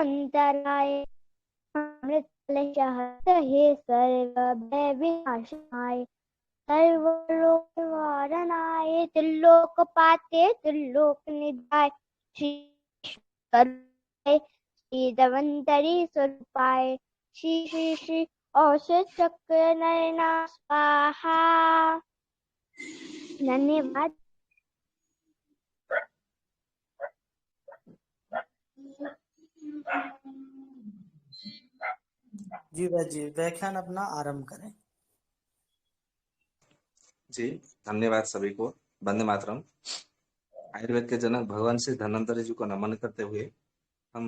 अंतराय अमृत कलशहस्त हे सर्व भय विनाशाय सर्वलोक निवारणाय त्रिलोक पाते त्रिलोक निधाय श्री धन्वंतरि स्वरूपाय श्री श्री श्री औषध चक्र नयना स्वाहा। धन्यवाद। जी वह जी व्याख्यान अपना आरंभ करें। जी धन्यवाद सभी को। वंदे मातरम। आयुर्वेद के जनक भगवान श्री धन्वंतरि जी को नमन करते हुए हम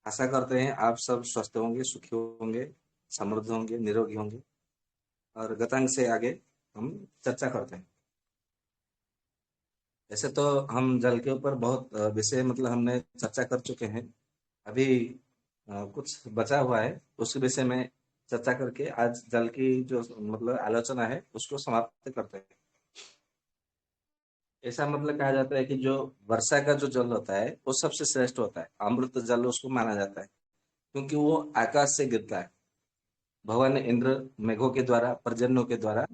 आशा करते हैं आप सब स्वस्थ होंगे, सुखी होंगे, समृद्ध होंगे, निरोगी होंगे। और गतांग से आगे हम चर्चा करते हैं। ऐसे तो हम जल के ऊपर बहुत विषय मतलब हमने चर्चा कर चुके हैं। अभी कुछ बचा हुआ है, उस विषय में चर्चा करके आज जल की जो मतलब आलोचना है उसको समाप्त करते हैं। ऐसा मतलब कहा जाता है कि जो वर्षा का जो जल होता है वो सबसे श्रेष्ठ होता है, अमृत जल उसको माना जाता है, क्योंकि वो आकाश से गिरता है। भगवान इंद्र मेघों के द्वारा, पर्जन्यों के द्वारा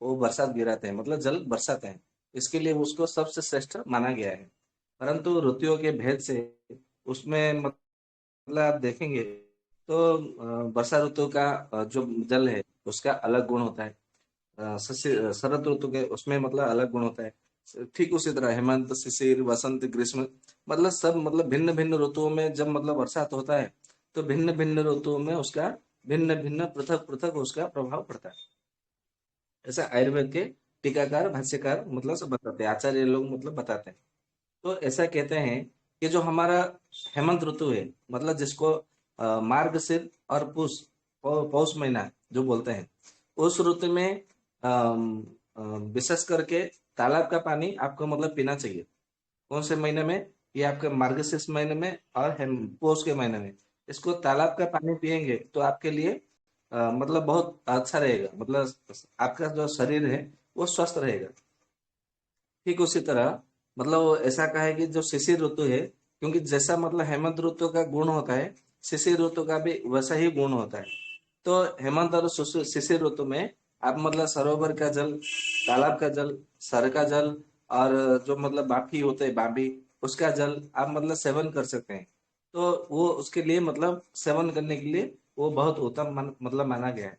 वो बरसात गिराते हैं, मतलब जल बरसाते हैं, इसके लिए उसको सबसे श्रेष्ठ माना गया है। परंतु ऋतुओं के भेद से उसमें मतलब आप देखेंगे तो वर्षा ऋतु का जो जल है उसका अलग गुण होता है। शरद ऋतु के उसमें मतलब अलग गुण होता है। ठीक उसी तरह हेमंत, शिशिर, वसंत, ग्रीष्म, मतलब सब मतलब भिन्न भिन्न ऋतुओं में जब मतलब बरसात होता है तो भिन्न भिन्न ऋतुओं में उसका भिन्न भिन्न पृथक पृथक उसका प्रभाव पड़ता है। ऐसा आयुर्वेद के टीकाकार भाष्यकार मतलब सब बताते हैं, आचार्य लोग मतलब बताते हैं। तो ऐसा कहते हैं कि जो हमारा हेमंत ऋतु है, मतलब जिसको मार्गशीर और पौष महीना जो बोलते हैं, उस ऋतु में विशेष करके तालाब का पानी आपको मतलब पीना चाहिए। कौन से महीने में? ये आपके मार्गशीर्ष महीने में और पौष के महीने में। इसको तालाब का पानी पिएंगे तो आपके लिए मतलब बहुत अच्छा रहेगा, मतलब आपका जो शरीर है वो स्वस्थ रहेगा। ठीक उसी तरह मतलब ऐसा कहा है कि जो शिशिर ऋतु है, क्योंकि जैसा मतलब हेमंत ऋतु का गुण होता है, शिशिर ऋतु का भी वैसा ही गुण होता है। तो हेमंत और शिशिर ऋतु में आप मतलब सरोवर का जल, तालाब का जल, सर का जल और जो मतलब बाफी होते हैं, बाबी, उसका जल आप मतलब सेवन कर सकते हैं। तो वो उसके लिए मतलब सेवन करने के लिए वो बहुत उत्तम मतलब माना गया है।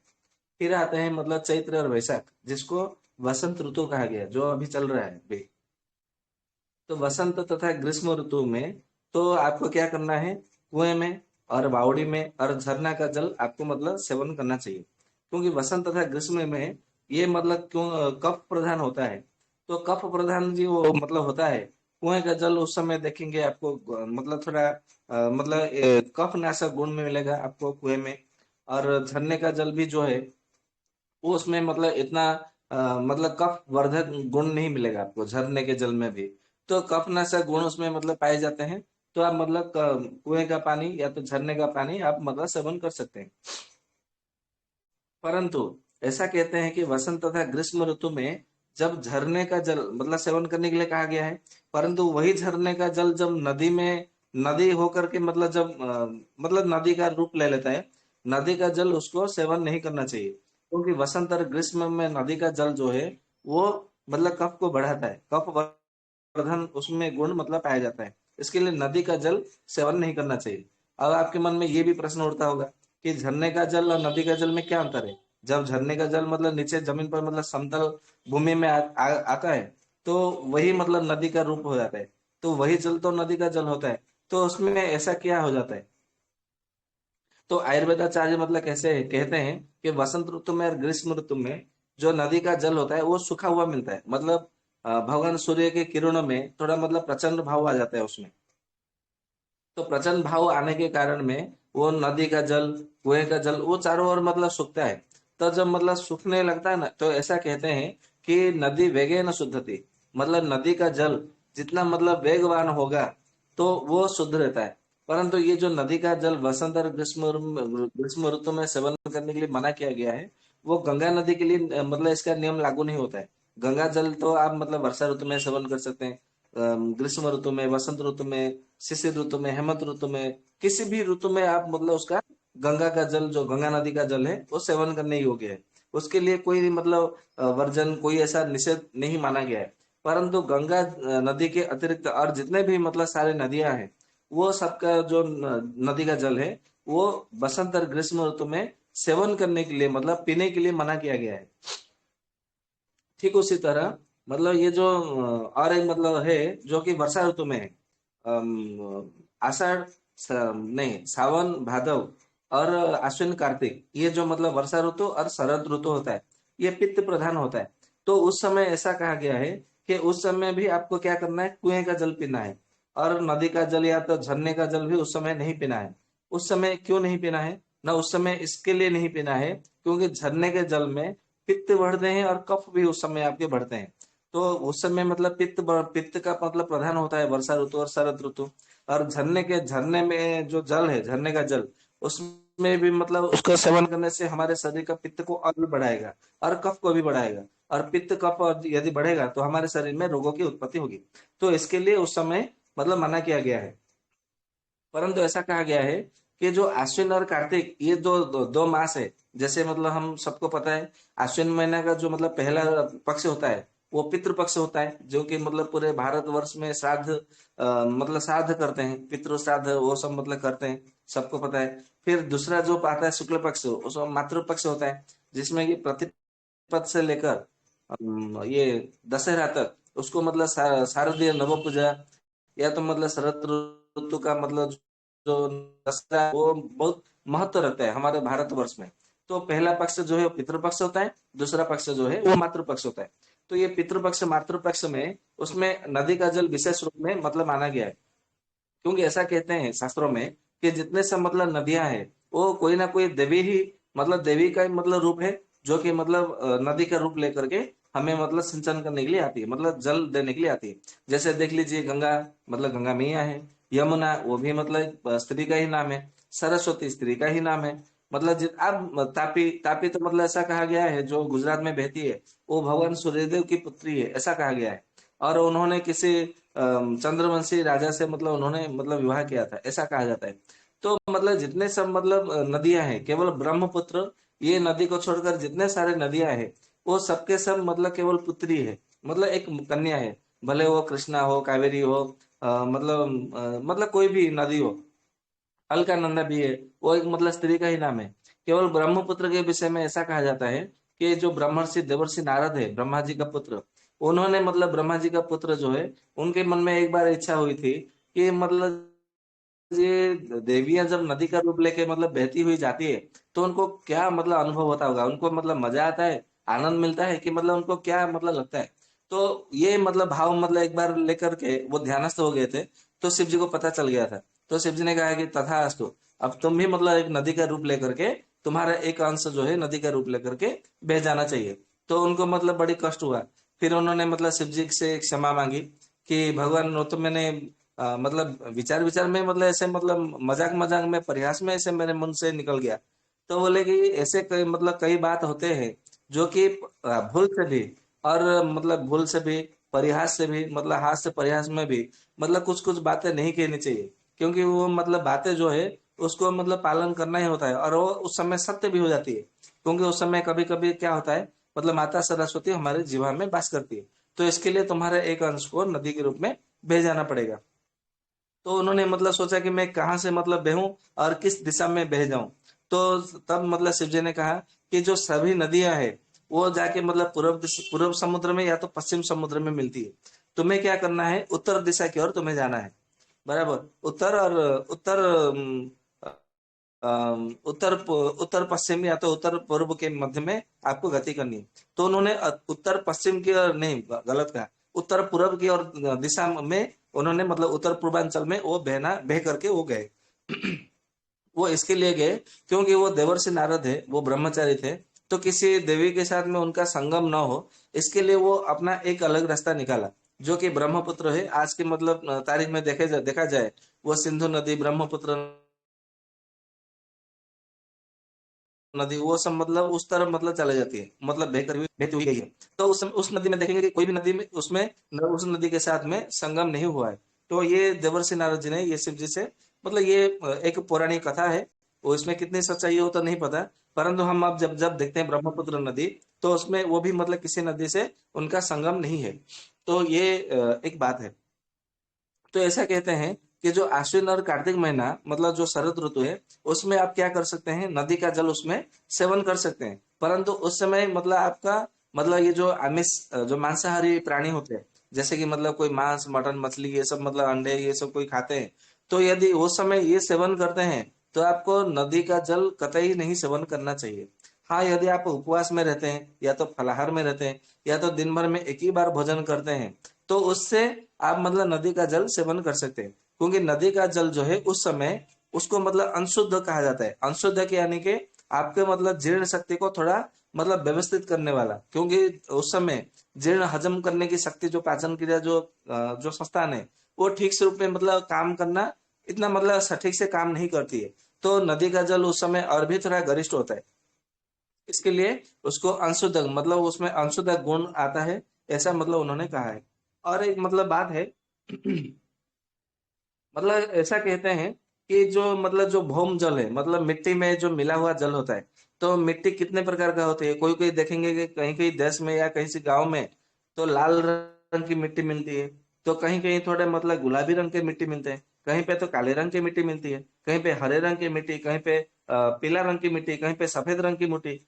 फिर आते हैं मतलब चैत्र और वैशाख, जिसको वसंत ऋतु कहा गया, जो अभी चल रहा है अभी। तो वसंत तथा ग्रीष्म ऋतु में तो आपको क्या करना है, कुएं में और बावड़ी में और झरना का जल आपको मतलब सेवन करना चाहिए। क्योंकि वसंत तथा ग्रीष्म में ये मतलब क्यों कफ प्रधान होता है। तो कफ प्रधान जी वो मतलब होता है, कुएं का जल उस समय देखेंगे आपको मतलब थोड़ा मतलब कफ नाशक गुण में मिलेगा आपको कुएं में। और झरने का जल भी जो है वो उसमें मतलब इतना मतलब कफ वर्धक गुण नहीं मिलेगा आपको झरने के जल में भी। तो कफ नाशक गुण उसमें मतलब पाए जाते हैं। तो आप मतलब कुएं का पानी या तो झरने का पानी आप मतलब सेवन कर सकते हैं। परंतु ऐसा कहते हैं कि वसंत तथा ग्रीष्म ऋतु में जब झरने का जल मतलब सेवन करने के लिए कहा गया है, परंतु वही झरने का जल जब नदी में, नदी होकर के मतलब जब मतलब नदी का रूप ले लेता है, नदी का जल उसको सेवन नहीं करना चाहिए। क्योंकि वसंत और ग्रीष्म में नदी का जल जो है वो मतलब कफ को बढ़ाता है, कफ वर्धन उसमें गुण मतलब पाया जाता है। इसके लिए नदी का जल सेवन नहीं करना चाहिए। अब आपके मन में ये भी प्रश्न उठता होगा कि झरने का जल और नदी का जल में क्या अंतर है। जब झरने का जल मतलब नीचे जमीन पर मतलब समतल भूमि में आता है तो वही मतलब नदी का रूप हो जाता है। तो वही जल तो नदी का जल होता है, तो उसमें ऐसा क्या हो जाता है। तो आयुर्वेदाचार्य मतलब कैसे कहते हैं कि वसंत ऋतु में और ग्रीष्म ऋतु में जो नदी का जल होता है वो सूखा हुआ मिलता है। मतलब भगवान सूर्य के किरणों में थोड़ा मतलब प्रचंड भाव आ जाता है उसमें। तो प्रचंड भाव आने के कारण में वो नदी का जल, कुएं का जल वो चारों ओर मतलब सूखता है। तो जब मतलब सूखने लगता है ना, तो ऐसा कहते हैं कि नदी वेगे न शुद्धति, मतलब नदी का जल जितना मतलब वेगवान होगा तो वो शुद्ध रहता है। परंतु ये जो नदी का जल वसंत और ग्रीष्म ऋतु में सेवन करने के लिए मना किया गया है, वो गंगा नदी के लिए मतलब इसका नियम लागू नहीं होता है। गंगा जल तो आप मतलब वर्षा ऋतु में सेवन कर सकते हैं, ग्रीष्म ऋतु में, वसंत ऋतु में, शिशिर ऋतु में, हेमंत ऋतु में, किसी भी ऋतु में आप मतलब उसका गंगा का जल, जो गंगा नदी का जल है, वो सेवन करने योग्य है। उसके लिए कोई मतलब वर्जन, कोई ऐसा निषेध नहीं माना गया है। परंतु गंगा नदी के अतिरिक्त और जितने भी मतलब सारे नदियां हैं, वो सबका जो नदी का जल है, वो बसंत और ग्रीष्म ऋतु में सेवन करने के लिए, मतलब पीने के लिए मना किया गया है। ठीक उसी तरह मतलब ये जो और एक मतलब है जो कि वर्षा ऋतु में है, आषाढ़, नहीं, सावन भादव और आश्विन कार्तिक, ये जो मतलब वर्षा ऋतु और शरद ऋतु होता है, ये पित्त प्रधान होता है। तो उस समय ऐसा कहा गया है कि उस समय भी आपको क्या करना है, कुएं का जल पीना है, और नदी का जल या तो झरने का जल भी उस समय नहीं पीना है। उस समय क्यों नहीं पीना है ना, उस समय इसके लिए नहीं पीना है क्योंकि झरने के जल में पित्त बढ़ते हैं और कफ भी उस समय आपके बढ़ते हैं। तो उस समय मतलब पित्त का मतलब प्रधान होता है वर्षा ऋतु और शरद ऋतु। और झरने में जो जल है, झरने का जल, उसमें भी मतलब उसका सेवन करने से हमारे शरीर का पित्त को और भी बढ़ाएगा और कफ को भी बढ़ाएगा। और पित्त कफ और यदि बढ़ेगा तो हमारे शरीर में रोगों की उत्पत्ति होगी। तो इसके लिए उस समय मतलब मना किया गया है। परंतु ऐसा कहा गया है कि जो आश्विन और कार्तिक, ये दो मास है। जैसे मतलब हम सबको पता है, आश्विन महीना का जो मतलब पहला पक्ष होता है, वो पितृ पक्ष होता है, जो कि मतलब पूरे भारतवर्ष में श्राद्ध, मतलब श्राद्ध करते हैं, पितृ श्राद्ध वो सब मतलब करते हैं, सबको पता है। फिर दूसरा जो आता है शुक्ल पक्ष, उसमें मातृ पक्ष होता है, जिसमें कि प्रतिपद से लेकर ये दशहरा तक उसको मतलब शारदीय नव पूजा, या तो मतलब शरद ऋतु का मतलब जो दशहरा है, वो बहुत महत्व रखता है हमारे भारतवर्ष में। तो पहला पक्ष जो है वो पितृपक्ष होता है, दूसरा पक्ष जो है वो मातृपक्ष होता है। तो ये पितृपक्ष मातृपक्ष में उसमें नदी का जल विशेष रूप में मतलब माना गया है। क्योंकि ऐसा कहते हैं शास्त्रों में कि जितने सब मतलब नदियां हैं, वो कोई ना कोई देवी ही, मतलब देवी का ही मतलब रूप है, जो कि मतलब नदी का रूप लेकर के हमें मतलब सिंचन करने के लिए आती है, मतलब जल देने के लिए आती है। जैसे देख लीजिए, गंगा मतलब गंगा मैया है, यमुना वो भी मतलब स्त्री का ही नाम है, सरस्वती स्त्री का ही नाम है। मतलब अब तापी, तापी तो मतलब ऐसा कहा गया है जो गुजरात में बहती है, वो भगवान सूर्यदेव की पुत्री है, ऐसा कहा गया है। और उन्होंने किसी चंद्रवंशी राजा से मतलब उन्होंने मतलब विवाह किया था, ऐसा कहा जाता है। तो मतलब जितने सब मतलब नदियां हैं, केवल ब्रह्मपुत्र, ये नदी को छोड़कर जितने सारे नदियां हैं, वो सबके सब मतलब केवल पुत्री है, मतलब एक कन्या है। भले वो कृष्णा हो, कावेरी हो, मतलब कोई भी नदी हो, अलकानंदा भी है, वो एक मतलब स्त्री का ही नाम है। केवल ब्रह्मपुत्र के विषय में ऐसा कहा जाता है कि जो ब्रह्मर्षि देवर्षि नारद है, ब्रह्मा जी का पुत्र, उन्होंने मतलब ब्रह्मा जी का पुत्र जो है, उनके मन में एक बार इच्छा हुई थी कि मतलब ये देवियां जब नदी का रूप लेके मतलब बहती हुई जाती है, तो उनको क्या मतलब अनुभव होता होगा, उनको मतलब मजा आता है, आनंद मिलता है, कि मतलब उनको क्या मतलब लगता है। तो ये मतलब भाव मतलब एक बार लेकर के वो ध्यानस्थ हो गए थे। तो शिव जी को पता चल गया था। तो शिव जी ने कहा कि तथास्तु, अब तुम भी मतलब एक नदी का रूप लेकर के, तुम्हारा एक अंश जो है नदी का रूप लेकर के बह जाना चाहिए। तो उनको मतलब बड़ी कष्ट हुआ। फिर उन्होंने मतलब शिव जी से क्षमा मांगी कि भगवान, वो तो मैंने मतलब विचार विचार में मतलब ऐसे मतलब मजाक मजाक में, परिहास में ऐसे मेरे मुंह से निकल गया। तो बोले कि ऐसे कई मतलब कई बात होते हैं जो कि भूल से भी, और मतलब भूल से भी, परिहास से भी, मतलब हास्य परिहास में भी मतलब कुछ कुछ बातें नहीं कहनी चाहिए। क्योंकि वो मतलब बातें जो है उसको मतलब पालन करना ही होता है, और वो उस समय सत्य भी हो जाती है। क्योंकि उस समय कभी कभी क्या होता है, मतलब माता सरस्वती हमारे जीवा में वास करती है। तो इसके लिए तुम्हारे एक अंश को नदी के रूप में भेजाना पड़ेगा। तो उन्होंने मतलब सोचा कि मैं कहाँ से मतलब बहूं और किस दिशा में बह जाऊं। तो तब मतलब शिव जी ने कहा कि जो सभी नदियां हैं, वो जाके मतलब पूर्व समुद्र में या तो पश्चिम समुद्र में मिलती है। तुम्हें क्या करना है, उत्तर दिशा की ओर तुम्हें जाना है, बराबर। उत्तर और उत्तर उत्तर पश्चिम या तो उत्तर पूर्व के मध्य में आपको गति करनी है। तो उन्होंने उत्तर पश्चिम की ओर नहीं, गलत कहा, उत्तर पूर्व की ओर दिशा में उन्होंने मतलब उत्तर पूर्वांचल में वो बह करके वो गए। वो इसके लिए गए क्योंकि वो देवर्षि नारद है, वो ब्रह्मचारी थे। तो किसी देवी के साथ में उनका संगम न हो, इसके लिए वो अपना एक अलग रास्ता निकाला, जो कि ब्रह्मपुत्र है। आज के मतलब तारीख में देखा जाए, वो सिंधु नदी, ब्रह्मपुत्र नदी वो सब मतलब उस तरफ मतलब चले जाती है, मतलब बहती हुई गई है। तो उस नदी में देखेंगे कि कोई भी नदी में उसमें उस नदी के साथ में संगम नहीं हुआ है। तो ये देवर्षि नारद जी ने ये शिव जी से मतलब ये एक पौराणिक कथा है। वो इसमें कितनी सच्चाई हो तो नहीं पता, परंतु हम अब जब जब देखते हैं ब्रह्मपुत्र नदी, तो उसमें वो भी मतलब किसी नदी से उनका संगम नहीं है। तो ये एक बात है। तो ऐसा कहते हैं कि जो आश्विन और कार्तिक महीना मतलब जो शरद ऋतु है, उसमें आप क्या कर सकते हैं, नदी का जल उसमें सेवन कर सकते हैं। परंतु उस समय मतलब आपका मतलब ये जो आमिष जो मांसाहारी प्राणी होते हैं, जैसे कि मतलब कोई मांस मटन मछली ये सब मतलब अंडे ये सब कोई खाते हैं, तो यदि उस समय ये सेवन करते हैं तो आपको नदी का जल कतई नहीं सेवन करना चाहिए। हाँ, यदि आप उपवास में रहते हैं या तो फलाहार में रहते हैं या तो दिन भर में एक ही बार भोजन करते हैं, तो उससे आप मतलब नदी का जल सेवन कर सकते हैं। क्योंकि नदी का जल जो है उस समय उसको मतलब अनशुद्ध कहा जाता है। अनशुद्ध के यानी कि आपके मतलब जीर्ण शक्ति को थोड़ा मतलब व्यवस्थित करने वाला, क्योंकि उस समय जीर्ण हजम करने की शक्ति जो पाचन क्रिया जो संस्थान है वो ठीक से रूप में मतलब काम करना इतना मतलब सटीक से काम नहीं करती है। तो नदी का जल उस समय और भी थोड़ा गरिष्ठ होता है। इसके लिए उसको अंशुद्ध मतलब उसमें अंशुद्ध गुण आता है, ऐसा मतलब उन्होंने कहा है। और एक मतलब बात है मतलब ऐसा कहते हैं कि जो मतलब जो भौम जल है मतलब मिट्टी में जो मिला हुआ जल होता है, तो मिट्टी कितने प्रकार का होती है, कोई कोई देखेंगे कि कहीं कहीं देश में या कहीं से गांव में तो लाल रंग की मिट्टी मिलती है, तो कहीं कहीं थोड़े मतलब गुलाबी रंग की मिट्टी मिलते हैं, कहीं पे तो काले रंग की मिट्टी मिलती है, कहीं पे हरे रंग की मिट्टी, कहीं पे पीला रंग की मिट्टी, कहीं पे सफेद रंग की मिट्टी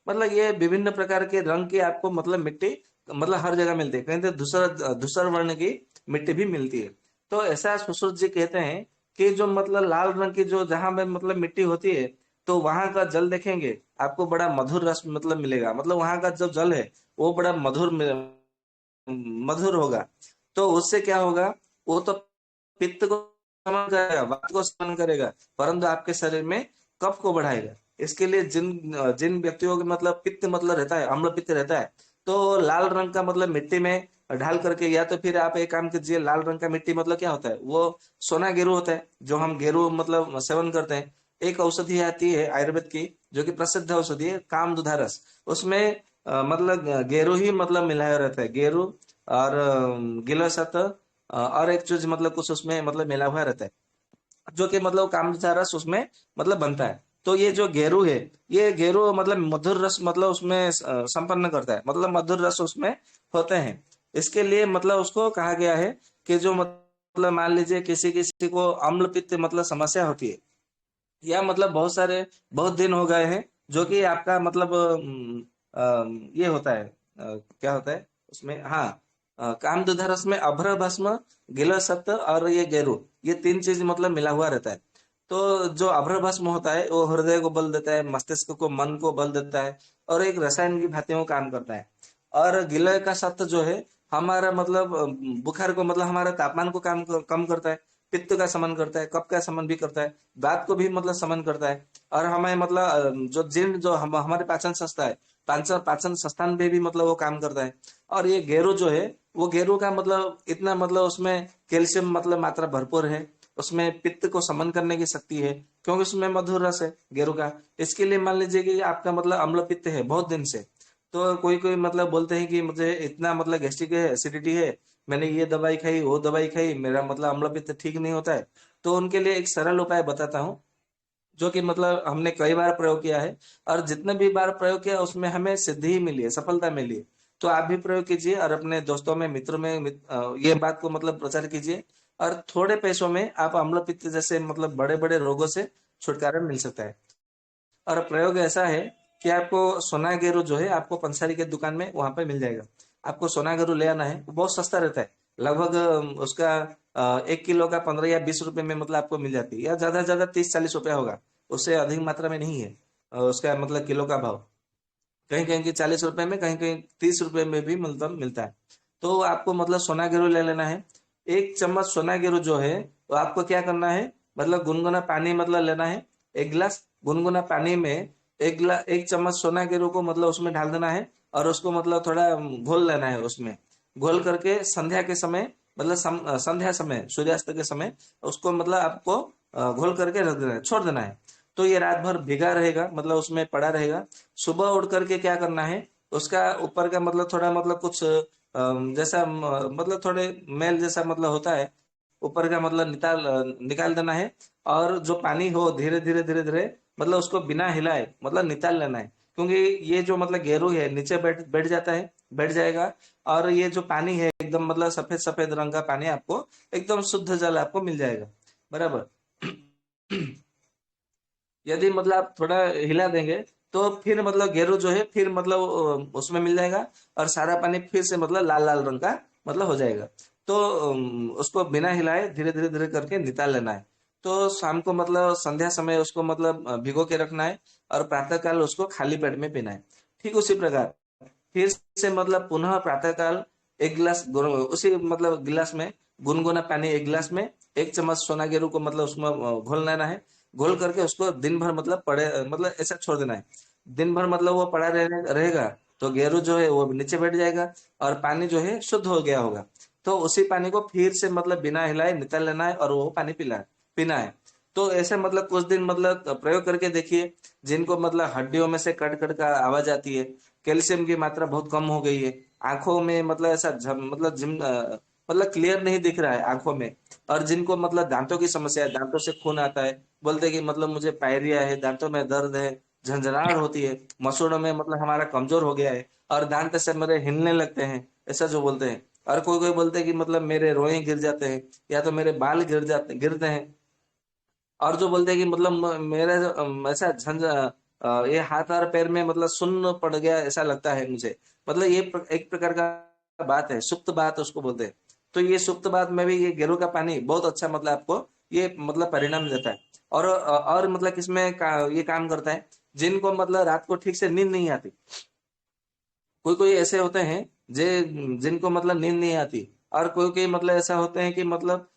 मतलब ये विभिन्न प्रकार के रंग की आपको मतलब मिट्टी मतलब हर जगह मिलती है। कहीं तो दूसरा दूसरा वर्ण की मिट्टी भी मिलती है। तो ऐसा सुश्रुत जी कहते हैं कि जो मतलब लाल रंग की जो जहां में मतलब मिट्टी होती है, तो वहां का जल देखेंगे आपको बड़ा मधुर रस मतलब मिलेगा, मतलब वहां का जो जल है वो बड़ा मधुर होगा। तो उससे क्या होगा, वो तो पित्त को समन करेगा, वात को समन करेगा, परंतु आपके शरीर में कफ को बढ़ाएगा। इसके लिए जिन जिन व्यक्तियों के मतलब पित्त मतलब रहता है, अम्ल पित्त रहता है, तो लाल रंग का मतलब मिट्टी में ढाल करके, या तो फिर आप एक काम कीजिए, लाल रंग का मिट्टी मतलब क्या होता है, वो सोना गेरू होता है, जो हम गेरू मतलब सेवन करते हैं। एक औषधि आती है आयुर्वेद की जो कि प्रसिद्ध औषधि है काम दुधारस, उसमें मतलब गेरू ही मतलब मिलाया रहता है, गेरू और गिलोसत और एक चीज मतलब कुछ उसमें मतलब मिला हुआ रहता है, जो कि मतलब कामचा रस उसमें मतलब बनता है। तो ये जो गेरू है, ये गेरू मतलब मधुर रस मतलब उसमें संपन्न करता है, मतलब मधुर रस उसमें होते हैं। इसके लिए मतलब उसको कहा गया है कि जो मतलब मान लीजिए किसी किसी को अम्ल पित्त मतलब समस्या होती है, या मतलब बहुत सारे बहुत दिन हो गए हैं जो कि आपका मतलब ये होता है क्या होता है उसमें, हाँ, कामदुधा रस में अभ्र भस्म गिलो सत्व और ये गेरू, ये तीन चीज मतलब मिला हुआ रहता है। तो जो अभ्र भस्म होता है वो हृदय को बल देता है, मस्तिष्क को मन को बल देता है, और एक रसायन की भांति वो काम करता है। और गिलय का सत्व जो है हमारा मतलब बुखार को मतलब हमारा तापमान को कम करता है, पित्त का समन करता है, कफ का समन भी करता है, दांत को भी मतलब समन करता है। और हमें मतलब जो जीर्ण जो हमारे पाचन संस्था है, पाचन पाचन संस्थान पे भी मतलब वो काम करता है। और ये गेरू जो है वो गेरू का मतलब इतना मतलब उसमें कैल्शियम मतलब मात्रा भरपूर है, उसमें पित्त को समन करने की शक्ति है, क्योंकि उसमें मधुर रस है गेरू का। इसके लिए मान लीजिए कि आपका मतलब अम्ल पित्त है बहुत दिन से, तो कोई कोई मतलब बोलते हैं कि मुझे इतना मतलब गैस्ट्रिक है, एसिडिटी है, मैंने ये दवाई खाई वो दवाई खाई, मेरा मतलब अम्ल पित्त ठीक नहीं होता है। तो उनके लिए एक सरल उपाय बताता हूँ, जो कि मतलब हमने कई बार प्रयोग किया है, और जितने भी बार प्रयोग किया उसमें हमें सिद्धि ही मिली है, सफलता मिली है। तो आप भी प्रयोग कीजिए और अपने दोस्तों में मित्रों में ये बात को मतलब प्रचार कीजिए, और थोड़े पैसों में आप अम्ल पित्त जैसे मतलब बड़े बड़े रोगों से छुटकारा मिल सकता है। और प्रयोग ऐसा है कि आपको सोना गेरू जो है आपको पंसारी के दुकान में वहां पे मिल जाएगा। आपको सोना गेरू ले आना है, वो बहुत सस्ता रहता है, लगभग उसका 1 किलो का 15 या 20 रुपए में मतलब आपको मिल जाती है, या ज्यादा से ज्यादा 30-40 रुपया होगा, उससे अधिक मात्रा में नहीं है। उसका मतलब किलो का भाव कहीं कहीं की 40 रुपए में, कहीं कहीं 30 रुपए में भी मतलब मिलता है। तो आपको मतलब सोना गेरू ले लेना है। 1 चम्मच सोना गेरू जो है तो आपको क्या करना है, मतलब गुनगुना पानी मतलब लेना है, 1 गिलास गुनगुना पानी में 1 चम्मच सोना गेरू को मतलब उसमें डाल देना है, और उसको मतलब थोड़ा घोल लेना है उसमें। घोल करके संध्या के समय मतलब संध्या समय सूर्यास्त के समय उसको मतलब आपको घोल करके रख देना है, छोड़ देना है। तो ये रात भर भीगा रहेगा, मतलब उसमें पड़ा रहेगा। सुबह उठ करके क्या करना है, उसका ऊपर का मतलब थोड़ा मतलब कुछ जैसा मतलब थोड़े मैल जैसा मतलब होता है, ऊपर का मतलब निकाल देना है। और जो पानी हो धीरे धीरे धीरे धीरे मतलब उसको बिना हिलाए मतलब निकाल लेना है। क्योंकि ये जो मतलब गेरू है नीचे बैठ बैठ जाता है, बैठ जाएगा। और ये जो पानी है एकदम मतलब सफेद सफेद रंग का पानी आपको एकदम शुद्ध जल आपको मिल जाएगा, बराबर। यदि मतलब आप थोड़ा हिला देंगे तो फिर मतलब गेरू जो है फिर मतलब उसमें मिल जाएगा, और सारा पानी फिर से मतलब लाल लाल रंग का मतलब हो जाएगा। तो उसको बिना हिलाए धीरे धीरे धीरे करके निकाल लेना है। तो शाम को मतलब संध्या समय उसको मतलब भिगो के रखना है, और प्रातः काल उसको खाली पेट में पीना है। ठीक उसी प्रकार फिर से मतलब पुनः प्रातः काल एक गिलास उसी मतलब गिलास में गुनगुना पानी एक गिलास में 1 चम्मच सोना गेरू को मतलब उसमें घोल लेना है। घोल करके उसको दिन भर मतलब पड़े मतलब ऐसा छोड़ देना है। दिन भर मतलब वो पड़ा रहेगा तो गेरू जो है वो नीचे बैठ जाएगा, और पानी जो है शुद्ध हो गया होगा। तो उसी पानी को फिर से मतलब बिना हिलाए निकाल लेना है, और वो पानी पीना है। तो ऐसे मतलब कुछ दिन मतलब प्रयोग करके देखिए। जिनको मतलब हड्डियों में से कट कट का आवाज आती है, कैल्शियम की मात्रा बहुत कम हो गई है, आंखों में मतलब ऐसा मतलब मतलब क्लियर नहीं दिख रहा है आंखों में, और जिनको मतलब दांतों की समस्या है, दांतों से खून आता है, बोलते हैं कि मतलब मुझे पायरिया है, दांतों में दर्द है, झंझनाहट होती है, मसूड़ों में मतलब हमारा कमजोर हो गया है, और दांत से मेरे हिलने लगते हैं, ऐसा जो बोलते हैं। और कोई कोई बोलते हैं कि मतलब मेरे रोए गिर जाते हैं, या तो मेरे बाल गिरते हैं। और जो बोलते हैं कि मतलब मेरे ऐसा ये हाथ और पैर में मतलब सुन्न पड़ गया ऐसा लगता है मुझे। मतलब ये एक प्रकार का बात है, सुप्त बात उसको बोलते हैं। तो ये सुप्त बात में भी ये गेरू का पानी बहुत अच्छा मतलब आपको ये मतलब परिणाम देता है। और मतलब किसमें ये काम करता है, जिनको मतलब रात को ठीक से नींद नहीं आती। कोई कोई ऐसे होते हैं जे जिनको मतलब नींद नहीं आती, और कोई कोई मतलब ऐसा होते हैं कि मतलब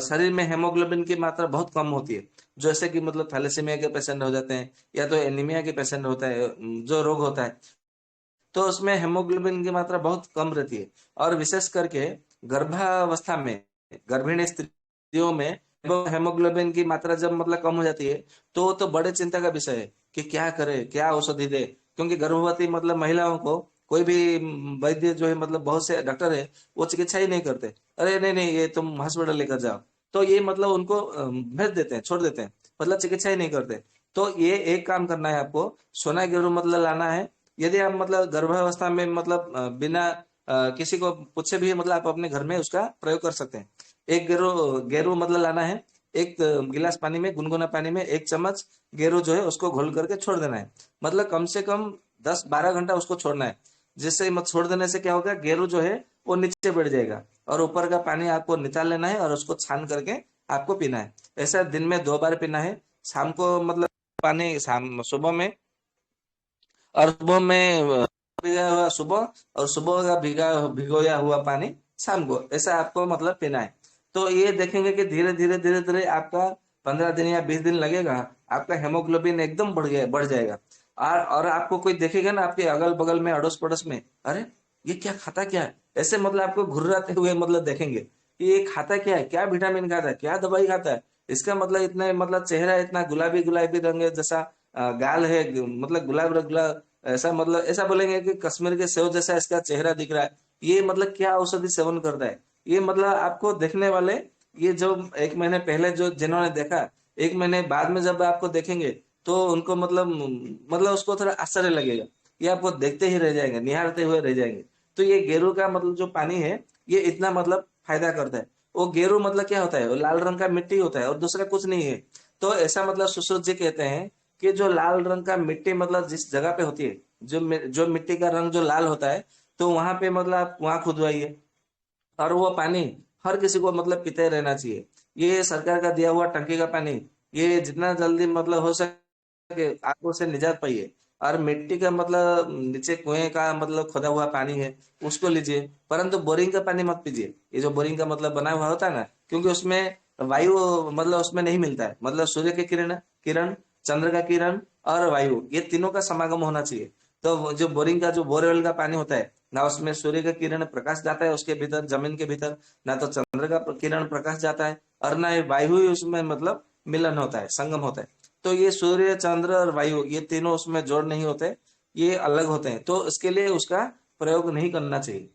शरीर में हेमोग्लोबिन की मात्रा बहुत कम होती है। जैसे कि मतलब थैलेसीमिया के पेशेंट हो जाते हैं, या तो एनीमिया के पेशेंट होता है, जो रोग होता है, तो उसमें हेमोग्लोबिन की मात्रा बहुत कम रहती है। और विशेष करके गर्भावस्था में गर्भिणी स्त्रियों में हेमोग्लोबिन की मात्रा जब मतलब कम हो जाती है, तो बड़े चिंता का विषय है कि क्या करे, क्या औषधि दे। क्योंकि गर्भवती मतलब महिलाओं को कोई भी वैद्य जो है मतलब बहुत से डॉक्टर है वो चिकित्सा ही नहीं करते। अरे नहीं नहीं ये तुम हॉस्पिटल लेकर जाओ, तो ये मतलब उनको भेज देते हैं, छोड़ देते हैं, मतलब चिकित्सा ही नहीं करते। तो ये एक काम करना है आपको, सोना गेरू मतलब लाना है। यदि आप मतलब गर्भावस्था में मतलब बिना किसी को पूछे भी मतलब आप अपने घर में उसका प्रयोग कर सकते हैं। एक गेरू गेरू मतलब लाना है, एक गिलास पानी में गुनगुना पानी में 1 चम्मच गेरू जो है उसको घोल करके छोड़ देना है। मतलब कम से कम 10-12 घंटा उसको छोड़ना है। जिससे मत छोड़ देने से क्या होगा, गेरू जो है वो नीचे बैठ जाएगा, और ऊपर का पानी आपको निकाल लेना है और उसको छान करके आपको पीना है। ऐसा दिन में 2 बार पीना है। शाम को मतलब पानी शाम सुबह में, और सुबह में भिगा हुआ सुबह, और सुबह का भिगोया हुआ पानी शाम को, ऐसा आपको मतलब पीना है। तो ये देखेंगे कि धीरे धीरे धीरे धीरे आपका 15 दिन या 20 दिन लगेगा, आपका हेमोग्लोबिन एकदम बढ़ जाएगा। और आपको कोई देखेगा ना आपके अगल बगल में अड़ोस पड़ोस में, अरे ये क्या खाता क्या है, ऐसे मतलब आपको घुर्राते हुए मतलब देखेंगे कि ये खाता क्या है, क्या विटामिन खाता है, क्या दवाई खाता है। इसका मतलब इतना मतलब चेहरा इतना गुलाबी गुलाबी रंग है, जैसा गाल है मतलब गुलाब, ऐसा मतलब ऐसा बोलेंगे कि कश्मीर के सेव जैसा इसका चेहरा दिख रहा है। ये मतलब क्या औषधि सेवन करता है, ये मतलब आपको देखने वाले, ये जो 1 महीने पहले जो जिन्होंने देखा, 1 महीने बाद में जब आपको देखेंगे तो उनको मतलब उसको थोड़ा आश्चर्य लगेगा। ये आपको देखते ही रह जाएंगे, निहारते हुए रह जाएंगे। तो ये गेरू का मतलब जो पानी है ये इतना मतलब फायदा करता है। वो गेरू मतलब क्या होता है, वो लाल रंग का मिट्टी होता है और दूसरा कुछ नहीं है। तो ऐसा मतलब सुश्रुत जी कहते हैं कि जो लाल रंग का मिट्टी मतलब जिस जगह पे होती है, जो मिट्टी का रंग जो लाल होता है, तो वहां पे मतलब आप वहां खुदवाइए, और वो पानी हर किसी को मतलब पीते रहना चाहिए। ये सरकार का दिया हुआ टंकी का पानी, ये जितना जल्दी मतलब हो सके आप उससे निजात पाइए। और मिट्टी का मतलब नीचे कुएं का मतलब खोदा हुआ पानी है उसको लीजिए, परंतु बोरिंग का पानी मत पीजिए। ये जो बोरिंग का मतलब बना हुआ होता है ना, क्योंकि उसमें वायु मतलब उसमें नहीं मिलता है, मतलब सूर्य के किरण, चंद्र का किरण और वायु, ये तीनों का समागम होना चाहिए। तो जो बोरिंग का जो बोरवेल का पानी होता है ना, उसमें सूर्य का किरण प्रकाश जाता है उसके भीतर जमीन के भीतर, ना तो चंद्र का किरण प्रकाश जाता है, और ना ही वायु ही उसमें मतलब मिलन होता है, संगम होता है। तो ये सूर्य, चंद्र और वायु ये तीनों उसमें जोड़ नहीं होते, ये अलग होते हैं, तो इसके लिए उसका प्रयोग नहीं करना चाहिए।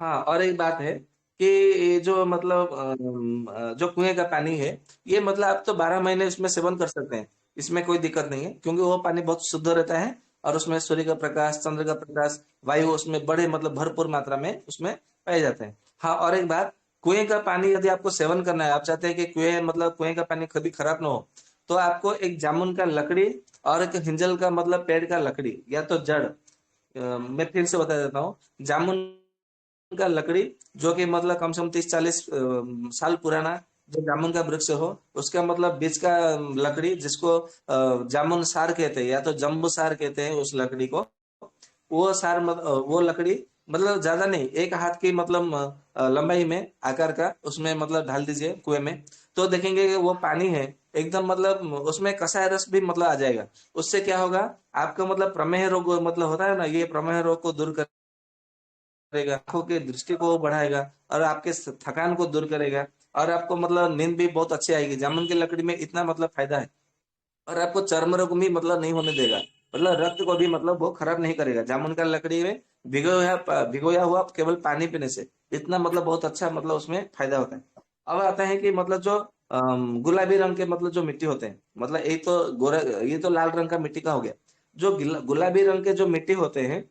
हाँ, और एक बात है कि ये जो मतलब जो कुएं का पानी है, ये मतलब आप तो 12 महीने इसमें सेवन कर सकते हैं, इसमें कोई दिक्कत नहीं है, क्योंकि वो पानी बहुत शुद्ध रहता है और उसमें सूर्य का प्रकाश, चंद्र का प्रकाश, वायु उसमें बड़े मतलब भरपूर मात्रा में उसमें पाए जाते हैं। हाँ, और एक बात, कुएं का पानी यदि आपको सेवन करना है, आप चाहते हैं कि कुएं का पानी कभी खराब ना हो, तो आपको एक जामुन का लकड़ी और एक हिंजल का मतलब पेड़ का लकड़ी या तो जड़, मैं फिर से बता देता हूँ। जामुन का लकड़ी जो कि मतलब कम से कम 30-40 साल पुराना जो जामुन का वृक्ष हो, उसका मतलब बीज का लकड़ी जिसको जामुन सार कहते हैं या तो जम्बू सार कहते हैं उस लकड़ी को, वो लकड़ी मतलब ज्यादा नहीं, एक हाथ की मतलब लंबाई में आकार का उसमें मतलब डाल दीजिए कुएं में, तो देखेंगे कि वो पानी है एकदम मतलब उसमें कसाय रस भी मतलब आ जाएगा। उससे क्या होगा, आपका मतलब प्रमेह रोग मतलब होता है ना, ये प्रमेह रोग को दूर करेगा, आंखों की दृष्टि को बढ़ाएगा और आपके थकान को दूर करेगा, और आपको मतलब नींद भी बहुत अच्छी आएगी। जामुन की लकड़ी में इतना मतलब फायदा है, और आपको चर्म रोग भी मतलब नहीं होने देगा, मतलब रक्त को भी मतलब वो खराब नहीं करेगा। जामुन का लकड़ी में भिगोया हुआ केवल पानी पीने से इतना मतलब बहुत अच्छा मतलब उसमें फायदा होता है। अब आता है कि मतलब जो गुलाबी रंग के मतलब जो मिट्टी होते हैं, मतलब एक तो गोरा, ये तो लाल रंग का मिट्टी का हो गया। जो गुलाबी रंग के जो मिट्टी होते हैं,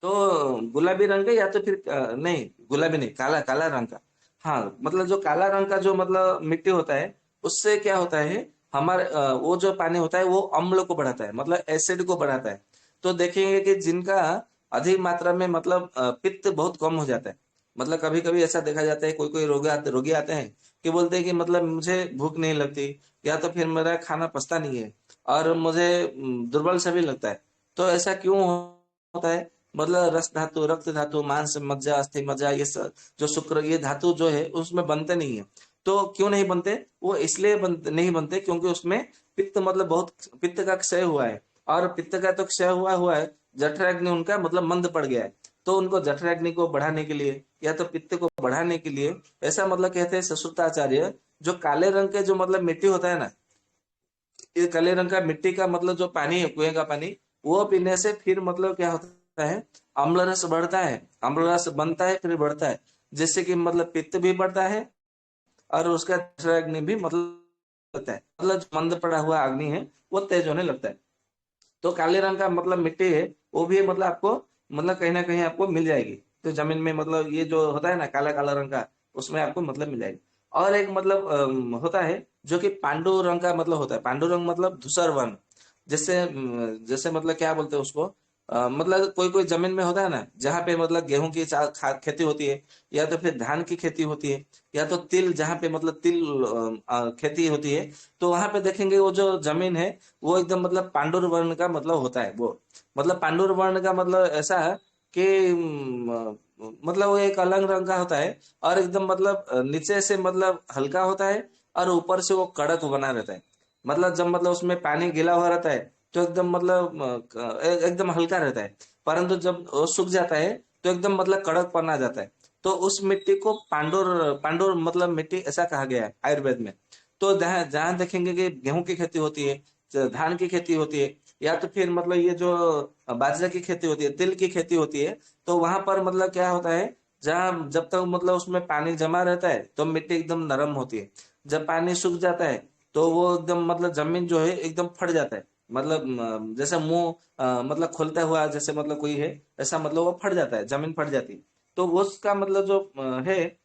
तो गुलाबी रंग का या तो फिर नहीं, गुलाबी नहीं, काला काला रंग का। हाँ, मतलब जो काला रंग का जो मतलब मिट्टी होता है, उससे क्या होता है, हमारे वो जो पानी होता है वो अम्ल को बढ़ाता है, मतलब एसिड को बढ़ाता है। तो देखेंगे कि जिनका अधिक मात्रा में मतलब पित्त बहुत कम हो जाता है, मतलब कभी कभी ऐसा देखा जाता है, कोई कोई रोगी आते हैं कि बोलते हैं कि मतलब मुझे भूख नहीं लगती, या तो फिर मेरा खाना पचता नहीं है और मुझे दुर्बल सा भी लगता है। तो ऐसा क्यों होता है, मतलब रस धातु, रक्त धातु, मांस मज्जा, अस्थि मज्जा, ये सब जो शुक्र, ये धातु जो है उसमें बनते नहीं है। तो क्यों नहीं बनते, वो इसलिए नहीं बनते क्योंकि उसमें पित्त मतलब बहुत, पित्त का क्षय हुआ है, और पित्त का तो क्षय हुआ हुआ है, जठराग्नि उनका मतलब मंद पड़ गया है। तो उनको जठराग्नि को बढ़ाने के लिए या तो पित्त को बढ़ाने के लिए, ऐसा मतलब कहते हैं ससुरताचार्य, जो काले रंग के जो मतलब मिट्टी होता है ना, ये काले रंग का मिट्टी का मतलब जो पानी है, कुएं का पानी, वो पीने से फिर मतलब क्या होता है, अम्ल रस बढ़ता है, अम्ल रस बनता है फिर बढ़ता है, जिससे कि मतलब पित्त भी बढ़ता है और उसका अग्नि भी मतलब होता है, मतलब जो मंद पड़ा हुआ अग्नि है वो तेज होने लगता है। तो काले रंग का मतलब मिट्टी है, वो भी मतलब आपको मतलब कहीं ना कहीं आपको मिल जाएगी, तो जमीन में मतलब ये जो होता है ना काला काला रंग का, उसमें आपको मतलब मिल जाएगी। और एक मतलब होता है जो कि पांडु रंग का मतलब होता है, पांडु रंग मतलब धूसर वर्ण, जैसे जैसे मतलब क्या बोलते हैं उसको, मतलब कोई कोई जमीन में होता है ना जहाँ पे मतलब गेहूं की खेती होती है, या तो फिर धान की खेती होती है, या तो तिल, जहाँ पे मतलब तिल खेती होती है, तो वहां पे देखेंगे वो जो जमीन है वो एकदम मतलब पांडुर वर्ण का मतलब होता है वो, मतलब पांडुर वर्ण का मतलब ऐसा है कि मतलब वो एक अलग रंग का होता है, और एकदम मतलब नीचे से मतलब हल्का होता है और ऊपर से वो कड़क बना रहता है। मतलब जब मतलब उसमें पानी गिला हुआ रहता है तो एकदम मतलब एकदम हल्का रहता है, परंतु जब वो सूख जाता है तो एकदम मतलब कड़क पन आ जाता है। तो उस मिट्टी को पांडुर पांडुर मतलब मिट्टी ऐसा कहा गया है आयुर्वेद में। तो जहाँ जहाँ देखेंगे कि गेहूं की खेती होती है, धान की खेती होती है, या तो फिर मतलब ये जो बाजरा की खेती होती है, तिल की खेती होती है, तो वहां पर मतलब क्या होता है, जहाँ जब तक मतलब उसमें पानी जमा रहता है तो मिट्टी एकदम नरम होती है, जब पानी सूख जाता है तो वो एकदम मतलब जमीन जो है एकदम फट जाता है, मतलब जैसे मुंह मतलब खोलता हुआ जैसे मतलब कोई है, ऐसा मतलब वो फट जाता है, जमीन फट जाती है। तो वो उसका मतलब जो है,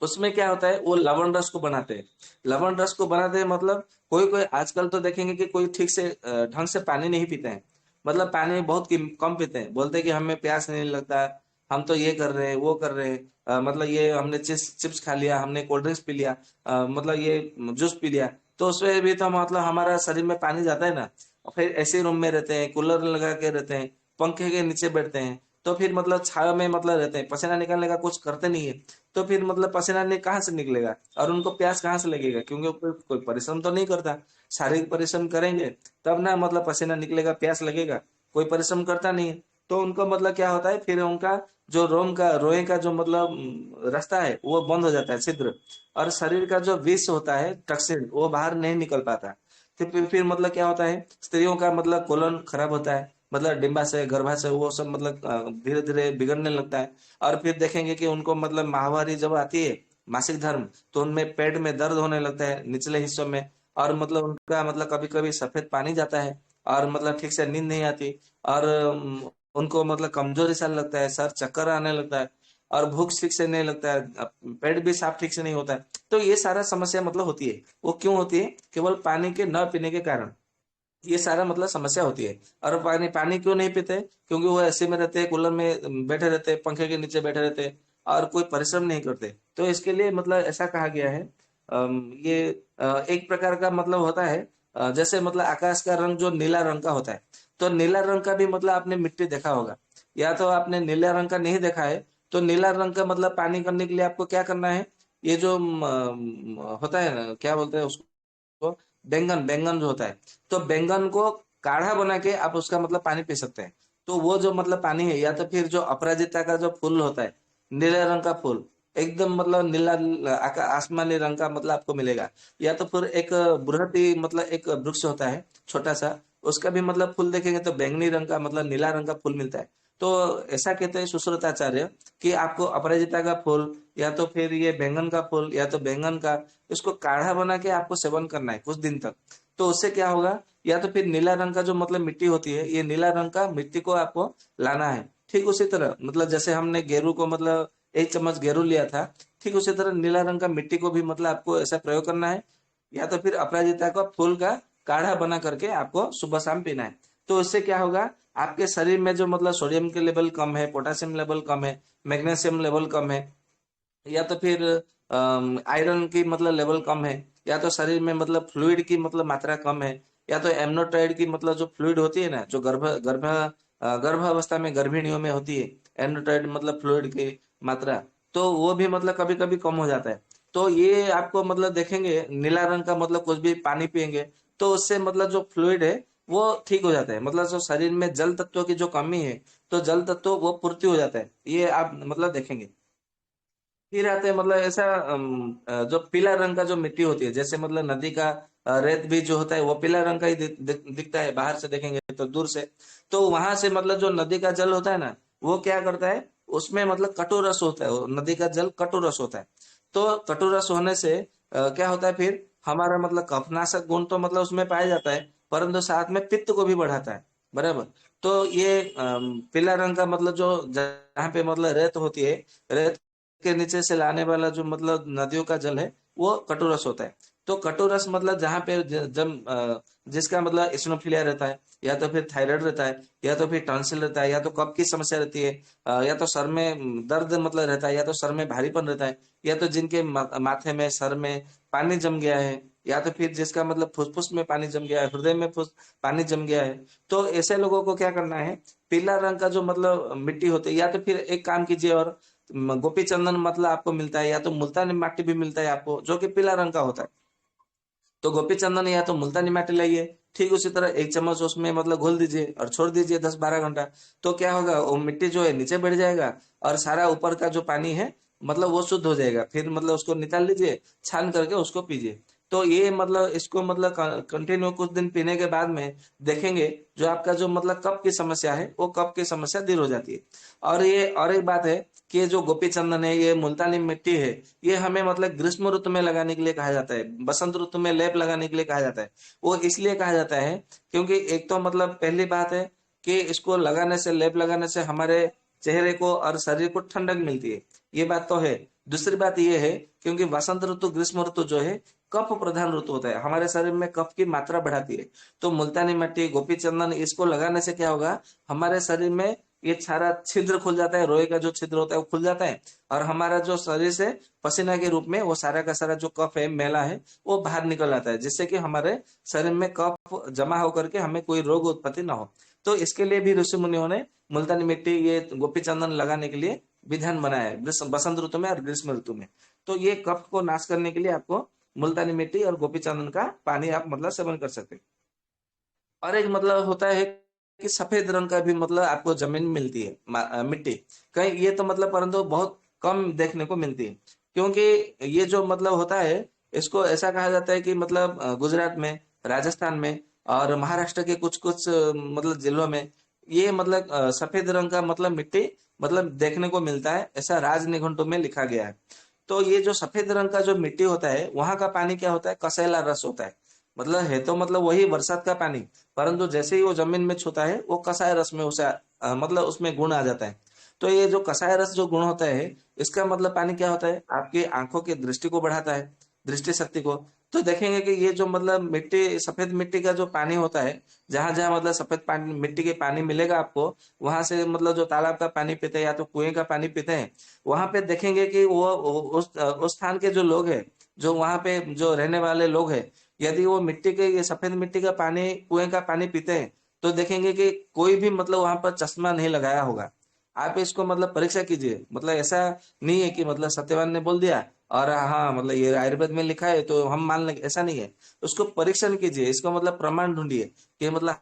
उसमें क्या होता है, वो लवण रस को बनाते हैं। लवण रस को बनाते हैं मतलब कोई कोई आजकल तो देखेंगे कि कोई ठीक से ढंग से पानी नहीं पीते हैं, मतलब पानी बहुत कम पीते हैं, बोलते हैं कि हमें प्यास नहीं लगता, हम तो ये कर रहे हैं वो कर रहे हैं, मतलब ये हमने चिप्स खा लिया, हमने कोल्ड ड्रिंक्स पी लिया, मतलब ये जूस पी लिया, तो उसमें भी तो मतलब हमारा शरीर में पानी जाता है ना। और फिर ऐसे रूम में रहते हैं, कूलर लगा के रहते हैं, पंखे के नीचे बैठते हैं, तो फिर मतलब छाया में मतलब रहते हैं, पसीना निकालने का कुछ करते नहीं है, तो फिर मतलब पसीना नहीं कहाँ से निकलेगा और उनको प्यास कहाँ से लगेगा, क्योंकि कोई परिश्रम तो नहीं करता। शारीरिक परिश्रम करेंगे तब ना मतलब पसीना निकलेगा, प्यास लगेगा, कोई परिश्रम करता नहीं है। तो उनका मतलब क्या होता है, फिर उनका जो रोए का जो मतलब रास्ता है वो बंद हो जाता है, छिद्र। और शरीर का जो विष होता है, टॉक्सिन, वो बाहर नहीं निकल पाता। फिर मतलब क्या होता है, स्त्रियों का मतलब कोलन खराब होता है, मतलब डिम्बाशय गर्भाशय वो सब मतलब धीरे धीरे बिगड़ने लगता है। और फिर देखेंगे कि उनको मतलब माहवारी जब आती है, मासिक धर्म, तो उनमें पेट में दर्द होने लगता है निचले हिस्सों में। और मतलब उनका मतलब कभी कभी सफेद पानी जाता है, और मतलब ठीक से नींद नहीं आती। और उनको मतलब कमजोरी सा लगता है, सर चक्कर आने लगता है, और भूख ठीक से नहीं लगता है, पेट भी साफ ठीक से नहीं होता है। तो ये सारा समस्या मतलब होती है। वो क्यों होती है? केवल पानी के न पीने के कारण ये सारा मतलब समस्या होती है। और पानी पानी क्यों नहीं पीते? क्योंकि वो ऐसे में रहते हैं, कूलर में बैठे रहते हैं, पंखे के नीचे बैठे रहते हैं, और कोई परिश्रम नहीं करते। तो इसके लिए मतलब ऐसा कहा गया है। ये एक प्रकार का मतलब होता है, जैसे मतलब आकाश का रंग जो नीला रंग का होता है, तो नीला रंग का भी मतलब आपने मिट्टी देखा होगा। या तो आपने नीला रंग का नहीं देखा है, तो नीला रंग का मतलब पानी करने के लिए आपको क्या करना है? ये जो होता है ना, क्या बोलते हैं उसको, बैंगन, बैंगन जो होता है, तो बैंगन को काढ़ा बना के आप उसका मतलब पानी पी सकते हैं। तो वो जो मतलब पानी है, या तो फिर जो अपराजिता का जो फूल होता है, नीले रंग का फूल, एकदम मतलब नीला आसमानी रंग का मतलब आपको मिलेगा। या तो फिर एक बृहति मतलब एक वृक्ष होता है छोटा सा, उसका भी मतलब फूल देखेंगे तो बैंगनी रंग का मतलब नीला रंग का फूल मिलता है। तो ऐसा कहते हैं सुश्रुताचार्य कि आपको अपराजिता का फूल, या तो फिर ये बैंगन का फूल, या तो बैंगन का, इसको काढ़ा बना के आपको सेवन करना है कुछ दिन तक। तो उससे क्या होगा? या तो फिर नीला रंग का जो मतलब मिट्टी होती है, ये नीला रंग का मिट्टी को आपको लाना है। ठीक उसी तरह मतलब जैसे हमने गेरू को मतलब 1 चम्मच गेरू लिया था, ठीक उसी तरह नीला रंग का मिट्टी को भी मतलब आपको ऐसा प्रयोग करना है। या तो फिर अपराजिता का फूल का काढ़ा बना करके आपको सुबह शाम पीना है। तो इससे क्या होगा, आपके शरीर में जो मतलब सोडियम के लेवल कम है, पोटेशियम लेवल कम है, मैग्नीशियम लेवल कम है, या तो फिर आयरन की मतलब लेवल कम है, या तो शरीर में मतलब फ्लूइड की मतलब मात्रा कम है, या तो एमनोटाइड की मतलब जो फ्लूइड होती है ना, जो गर्भावस्था में गर्भिणियों में होती है, एमनोटाइड मतलब फ्लूइड की मात्रा, तो वो भी मतलब कभी कभी कम हो जाता है। तो ये आपको मतलब देखेंगे नीला रंग का मतलब कुछ भी पानी पियेंगे, तो उससे मतलब जो फ्लूइड है वो ठीक हो जाता है, मतलब जो शरीर में जल तत्वों की जो कमी है, तो जल तत्व वो पूर्ति हो जाता है, ये आप मतलब देखेंगे। फिर आते हैं मतलब ऐसा जो पीला रंग का जो मिट्टी होती है, जैसे मतलब नदी का रेत भी जो होता है वो पीला रंग का ही दिखता है, बाहर से देखेंगे तो दूर से। तो वहां से मतलब जो नदी का जल होता है ना, वो क्या करता है, उसमें मतलब कटु रस होता है, वो नदी का जल कटु रस होता है। तो कटु रस होने से क्या होता है, फिर हमारा मतलब कफनाशक गुण तो मतलब उसमें पाया जाता है, परंतु साथ में पित्त को भी बढ़ाता है, बराबर। तो ये पीला रंग का मतलब जो जहाँ पे मतलब रेत होती है, रेत के नीचे से लाने वाला जो मतलब नदियों का जल है, वो कटुरस होता है। तो कटुरस मतलब जहाँ पे जब जिसका मतलब इस्नोफिलिया रहता है, या तो फिर थायराइड रहता है, या तो फिर टॉन्सिल रहता है, या तो कफ की समस्या रहती है, या तो सर में दर्द मतलब रहता है, या तो सर में भारीपन रहता है, या तो जिनके माथे में सर में पानी जम गया है, या तो फिर जिसका मतलब फुसफुस में पानी जम गया है, हृदय में पानी जम गया है। तो ऐसे लोगों को क्या करना है, पीला रंग का जो मतलब मिट्टी होती है, या तो फिर एक काम कीजिए, और गोपी चंदन मतलब आपको मिलता है, या तो मुल्तानी माटी भी मिलता है आपको, जो कि पीला रंग का होता है। तो गोपी चंदन या तो मुल्तानी माटी लाइए, ठीक उसी तरह 1 चम्मच उसमें मतलब घोल दीजिए और छोड़ दीजिए 10-12 घंटा। तो क्या होगा, वो मिट्टी जो है नीचे बैठ जाएगा, और सारा ऊपर का जो पानी है मतलब वो शुद्ध हो जाएगा। फिर मतलब उसको निकाल लीजिए, छान करके उसको पीजिए। तो ये मतलब इसको मतलब कंटिन्यू कुछ दिन पीने के बाद में देखेंगे, जो आपका जो मतलब कफ की समस्या है, वो कफ की समस्या दूर हो जाती है। और ये और एक बात है कि ये जो गोपी चंदन है, ये मुल्तानी मिट्टी है, ये हमें मतलब ग्रीष्म ऋतु में लगाने के लिए कहा जाता है, बसंत ऋतु में लेप लगाने के लिए कहा जाता है। वो इसलिए कहा जाता है क्योंकि एक तो मतलब पहली बात है कि इसको लगाने से, लेप लगाने से हमारे चेहरे को और शरीर को ठंडक मिलती है, ये बात तो है। दूसरी बात ये है, क्योंकि बसंत ऋतु ग्रीष्म ऋतु जो है कफ प्रधान ऋतु होता है, हमारे शरीर में कफ की मात्रा बढ़ाती है। तो मुल्तानी मिट्टी, गोपी चंदन, इसको लगाने से क्या होगा, हमारे शरीर में ये सारा छिद्र खुल जाता है, रोए का जो छिद्र होता है वो खुल जाता है, और हमारा जो शरीर से पसीना के रूप में वो सारा का सारा जो कफ है, मैला है, वो बाहर निकल आता है, जिससे कि हमारे शरीर में कफ जमा होकर के हमें कोई रोग उत्पत्ति ना हो। तो इसके लिए भी ऋषि मुनियों ने मुल्तानी मिट्टी, ये गोपी चंदन लगाने के लिए विधान बनाया है बसंत ऋतु में और ग्रीष्म ऋतु में। तो ये कफ को नाश करने के लिए आपको मुल्तानी मिट्टी और गोपी चंदन का पानी आप मतलब सेवन कर सकते हैं। और एक मतलब होता है कि सफेद रंग का भी मतलब आपको जमीन मिलती है, मिट्टी कहीं, ये तो मतलब परंतु बहुत कम देखने को मिलती है। क्योंकि ये जो मतलब होता है, इसको ऐसा कहा जाता है कि मतलब गुजरात में, राजस्थान में और महाराष्ट्र के कुछ कुछ मतलब जिलों में ये मतलब सफेद रंग का मतलब मिट्टी मतलब देखने को मिलता है, ऐसा राज निघंटु में लिखा गया है। तो ये जो सफेद रंग का जो मिट्टी होता है, वहां का पानी क्या होता है, कसैला रस होता है। मतलब है तो मतलब वही बरसात का पानी, परंतु जैसे ही वो जमीन में छूता है वो कसाय रस में उसे मतलब उसमें गुण आ जाता है। तो ये जो कसाय रस जो गुण होता है, इसका मतलब पानी क्या होता है, आपकी आंखों की दृष्टि को बढ़ाता है, दृष्टि शक्ति को। तो देखेंगे कि ये जो मतलब मिट्टी, सफेद मिट्टी का जो पानी होता है, जहां जहां मतलब सफेद पानी मिट्टी के पानी मिलेगा आपको, वहां से मतलब जो तालाब का पानी पीते हैं या तो कुएं का पानी पीते हैं, वहां पे देखेंगे कि वो उस स्थान के जो लोग हैं, जो वहां पे जो रहने वाले लोग हैं, यदि वो मिट्टी के, ये सफेद मिट्टी का पानी, कुएं का पानी पीते हैं, तो देखेंगे कि कोई भी मतलब वहां पर चश्मा नहीं लगाया होगा। आप इसको मतलब परीक्षा कीजिए, मतलब ऐसा नहीं है कि मतलब सत्यवान ने बोल दिया और हाँ मतलब ये आयुर्वेद में लिखा है तो हम मान लेंगे, ऐसा नहीं है। उसको परीक्षण कीजिए, इसको मतलब प्रमाण ढूंढिए कि मतलब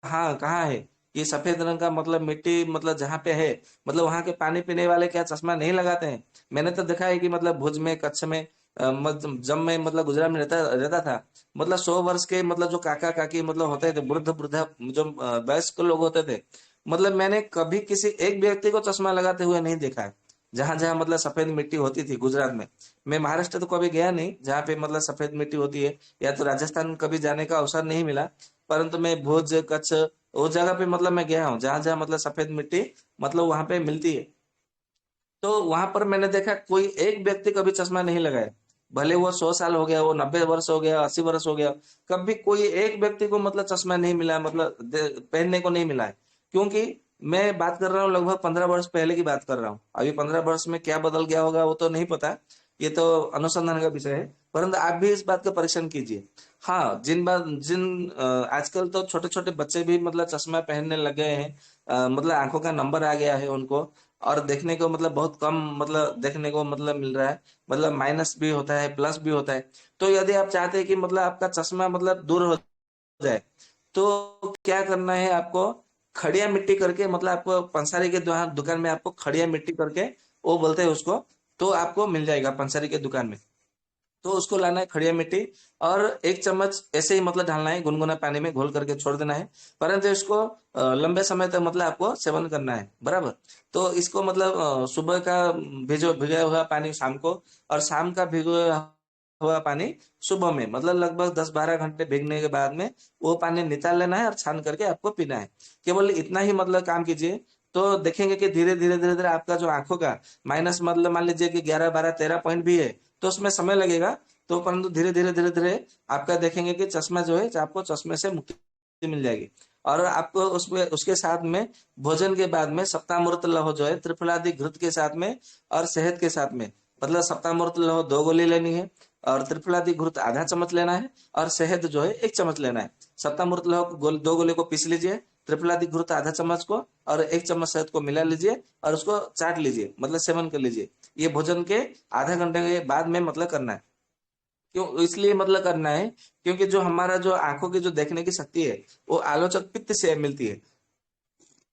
हाँ कहाँ है ये सफेद रंग का मतलब मिट्टी, मतलब जहाँ पे है, मतलब वहां के पानी पीने वाले क्या चश्मा नहीं लगाते हैं। मैंने तो देखा है कि मतलब भुज में, कच्छ में, जब मैं मतलब गुजरात में रहता रहता था, मतलब 100 वर्ष के मतलब जो काका काकी मतलब होते थे, वृद्ध वृद्धा जो वयस्क लोग होते थे, मतलब मैंने कभी किसी एक व्यक्ति को चश्मा लगाते हुए नहीं देखा है। जहां जहां मतलब सफेद मिट्टी होती थी गुजरात में, मैं महाराष्ट्र तो कभी गया नहीं जहाँ पे मतलब सफेद मिट्टी होती है, या तो राजस्थान कभी जाने का अवसर नहीं मिला, परंतु मैं भुज, कच्छ, उस जगह पे मतलब मैं गया हूँ जहां जहां मतलब सफेद मिट्टी मतलब वहां पे मिलती है। तो वहां पर मैंने देखा कोई एक व्यक्ति कभी चश्मा नहीं लगाया, भले वो 100 साल हो गया, वो 90 वर्ष हो गया, 80 वर्ष हो गया, कभी कोई एक व्यक्ति को मतलब चश्मा नहीं मिला, मतलब पहनने को नहीं मिला है। क्योंकि मैं बात कर रहा हूँ लगभग 15 वर्ष पहले की बात कर रहा हूँ, अभी 15 वर्ष में क्या बदल गया होगा वो तो नहीं पता, ये तो अनुसंधान का विषय है। परंतु आप भी इस बात का परीक्षण कीजिए। हाँ, आजकल तो छोटे छोटे बच्चे भी मतलब चश्मा पहनने लग गए हैं, मतलब आंखों का नंबर आ गया है उनको, और देखने को मतलब बहुत कम मतलब देखने को मतलब मिल रहा है, मतलब माइनस भी होता है, प्लस भी होता है। तो यदि आप चाहते हैं कि मतलब आपका चश्मा मतलब दूर हो जाए, तो क्या करना है आपको, खड़िया मिट्टी करके, मतलब आपको पंसारी के दुकान में आपको खड़िया मिट्टी करके, वो बोलते हैं उसको, तो आपको मिल जाएगा पंसारी के दुकान में। तो उसको लाना है खड़िया मिट्टी, और 1 चम्मच ऐसे ही मतलब डालना है, गुनगुना पानी में घोल करके छोड़ देना है। परंतु इसको लंबे समय तक मतलब आपको सेवन करना है, बराबर। तो इसको मतलब सुबह का भिगोया हुआ पानी शाम को, और शाम का भिगोया हुआ पानी सुबह में, मतलब लगभग 10-12 घंटे भीगने के बाद में वो पानी निकाल लेना है और छान करके आपको पीना है। केवल इतना ही मतलब काम कीजिए, तो देखेंगे कि धीरे धीरे आपका जो आंखों का माइनस, मतलब मान लीजिए कि 11, 12, 13 पॉइंट भी है, तो उसमें समय लगेगा, तो परंतु धीरे धीरे आपका देखेंगे कि चश्मा जो है, आपको चश्मे से मुक्ति मिल जाएगी। और आपको उसमें उसके साथ में भोजन के बाद में सप्तामृत लहो जो है, त्रिफलादि घृत के साथ में और शहद के साथ में, मतलब सप्तामृत लहो 2 गोली लेनी है, और त्रिफलादि घृत आधा चम्मच लेना है, और शहद जो है 1 चम्मच लेना है। सप्तामृत लहो 2 गोले को पीस लीजिए, त्रिफलादि घृत आधा चम्मच को, और 1 चम्मच शहद को मिला लीजिए, और उसको चाट लीजिए, मतलब सेवन कर लीजिए। ये भोजन के आधा घंटे के बाद में मतलब करना है। क्यों इसलिए मतलब करना है, क्योंकि जो हमारा जो आंखों की जो देखने की शक्ति है, वो आलोचक पित्त से मिलती है।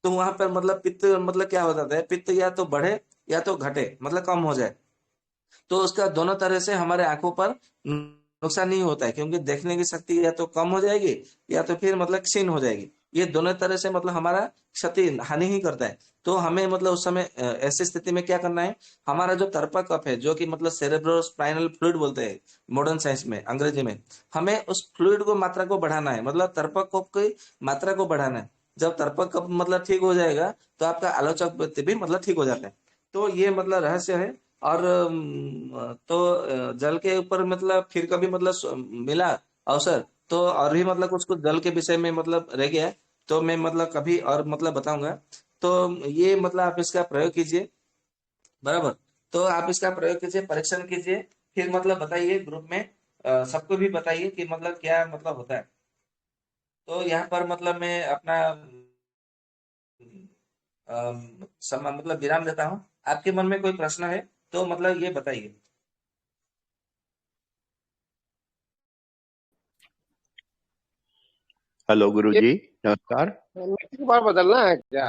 तो वहां पर मतलब पित्त मतलब क्या हो जाता है, पित्त या तो बढ़े या तो घटे, मतलब कम हो जाए। तो उसका दोनों तरह से हमारे आंखों पर नुकसान नहीं होता है, क्योंकि देखने की शक्ति या तो कम हो जाएगी या तो फिर मतलब क्षीण हो जाएगी। ये दोनों तरह से मतलब हमारा क्षति, हानि ही करता है। तो हमें मतलब उस समय ऐसी स्थिति में क्या करना है, हमारा जो तर्पक कफ है, जो कि मतलब सेरेब्रो स्पाइनल फ्लूइड बोलते हैं मॉडर्न साइंस में, अंग्रेजी में, हमें उस फ्लूइड को मात्रा को बढ़ाना है, मतलब तर्पक कफ की मात्रा को बढ़ाना है। जब तर्पक कफ मतलब ठीक हो जाएगा, तो आपका आलोचक वृत्ति भी मतलब ठीक हो जाता है। तो ये मतलब रहस्य है। और तो जल के ऊपर मतलब फिर कभी मतलब मिला अवसर, तो और भी मतलब कुछ कुछ जल के विषय में मतलब रह गया है, तो मैं मतलब कभी और मतलब बताऊंगा। तो ये मतलब आप इसका प्रयोग कीजिए, बराबर। तो आप इसका प्रयोग कीजिए, परीक्षण कीजिए, फिर मतलब बताइए ग्रुप में, सबको भी बताइए कि मतलब क्या मतलब होता है। तो यहाँ पर मतलब मैं अपना समय मतलब विराम देता हूँ। आपके मन में कोई प्रश्न है तो मतलब ये बताइए। हेलो ये गुरुजी, नमस्कार। मिट्टी के बार बदलना है क्या?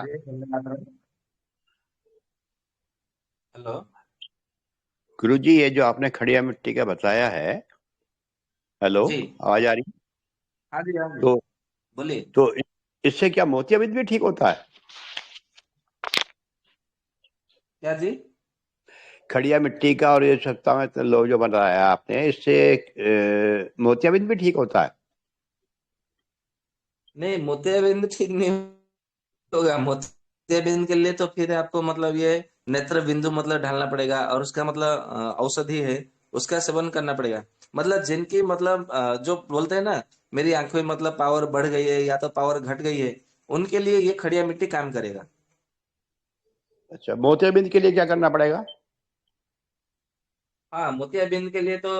हेलो। गुरुजी, ये जो आपने खड़िया मिट्टी का बताया है, हेलो, जी। आवाज आ रही? हाँ जी, हाँ जी, तो बोलिए। तो इससे क्या मोतियाबिंद भी ठीक होता है? क्या जी? खड़िया मिट्टी का और ये सत्ता में तो लो जो बताया आपने, इससे मोतियाबिंद भी ठीक होता है? नहीं, मोतियाबिंद ठीक नहीं होगा। मोतियाबिंद के लिए तो फिर आपको मतलब ये नेत्र बिंदु मतलब ढालना पड़ेगा, और उसका मतलब औषधि है, उसका सेवन करना पड़ेगा। मतलब जिनकी मतलब जो बोलते हैं ना, मेरी आंखों में मतलब पावर बढ़ गई है या तो पावर घट गई है, उनके लिए ये खड़िया मिट्टी काम करेगा। अच्छा, मोतियाबिंद के लिए क्या करना पड़ेगा? हाँ, मोतियाबिंद के लिए तो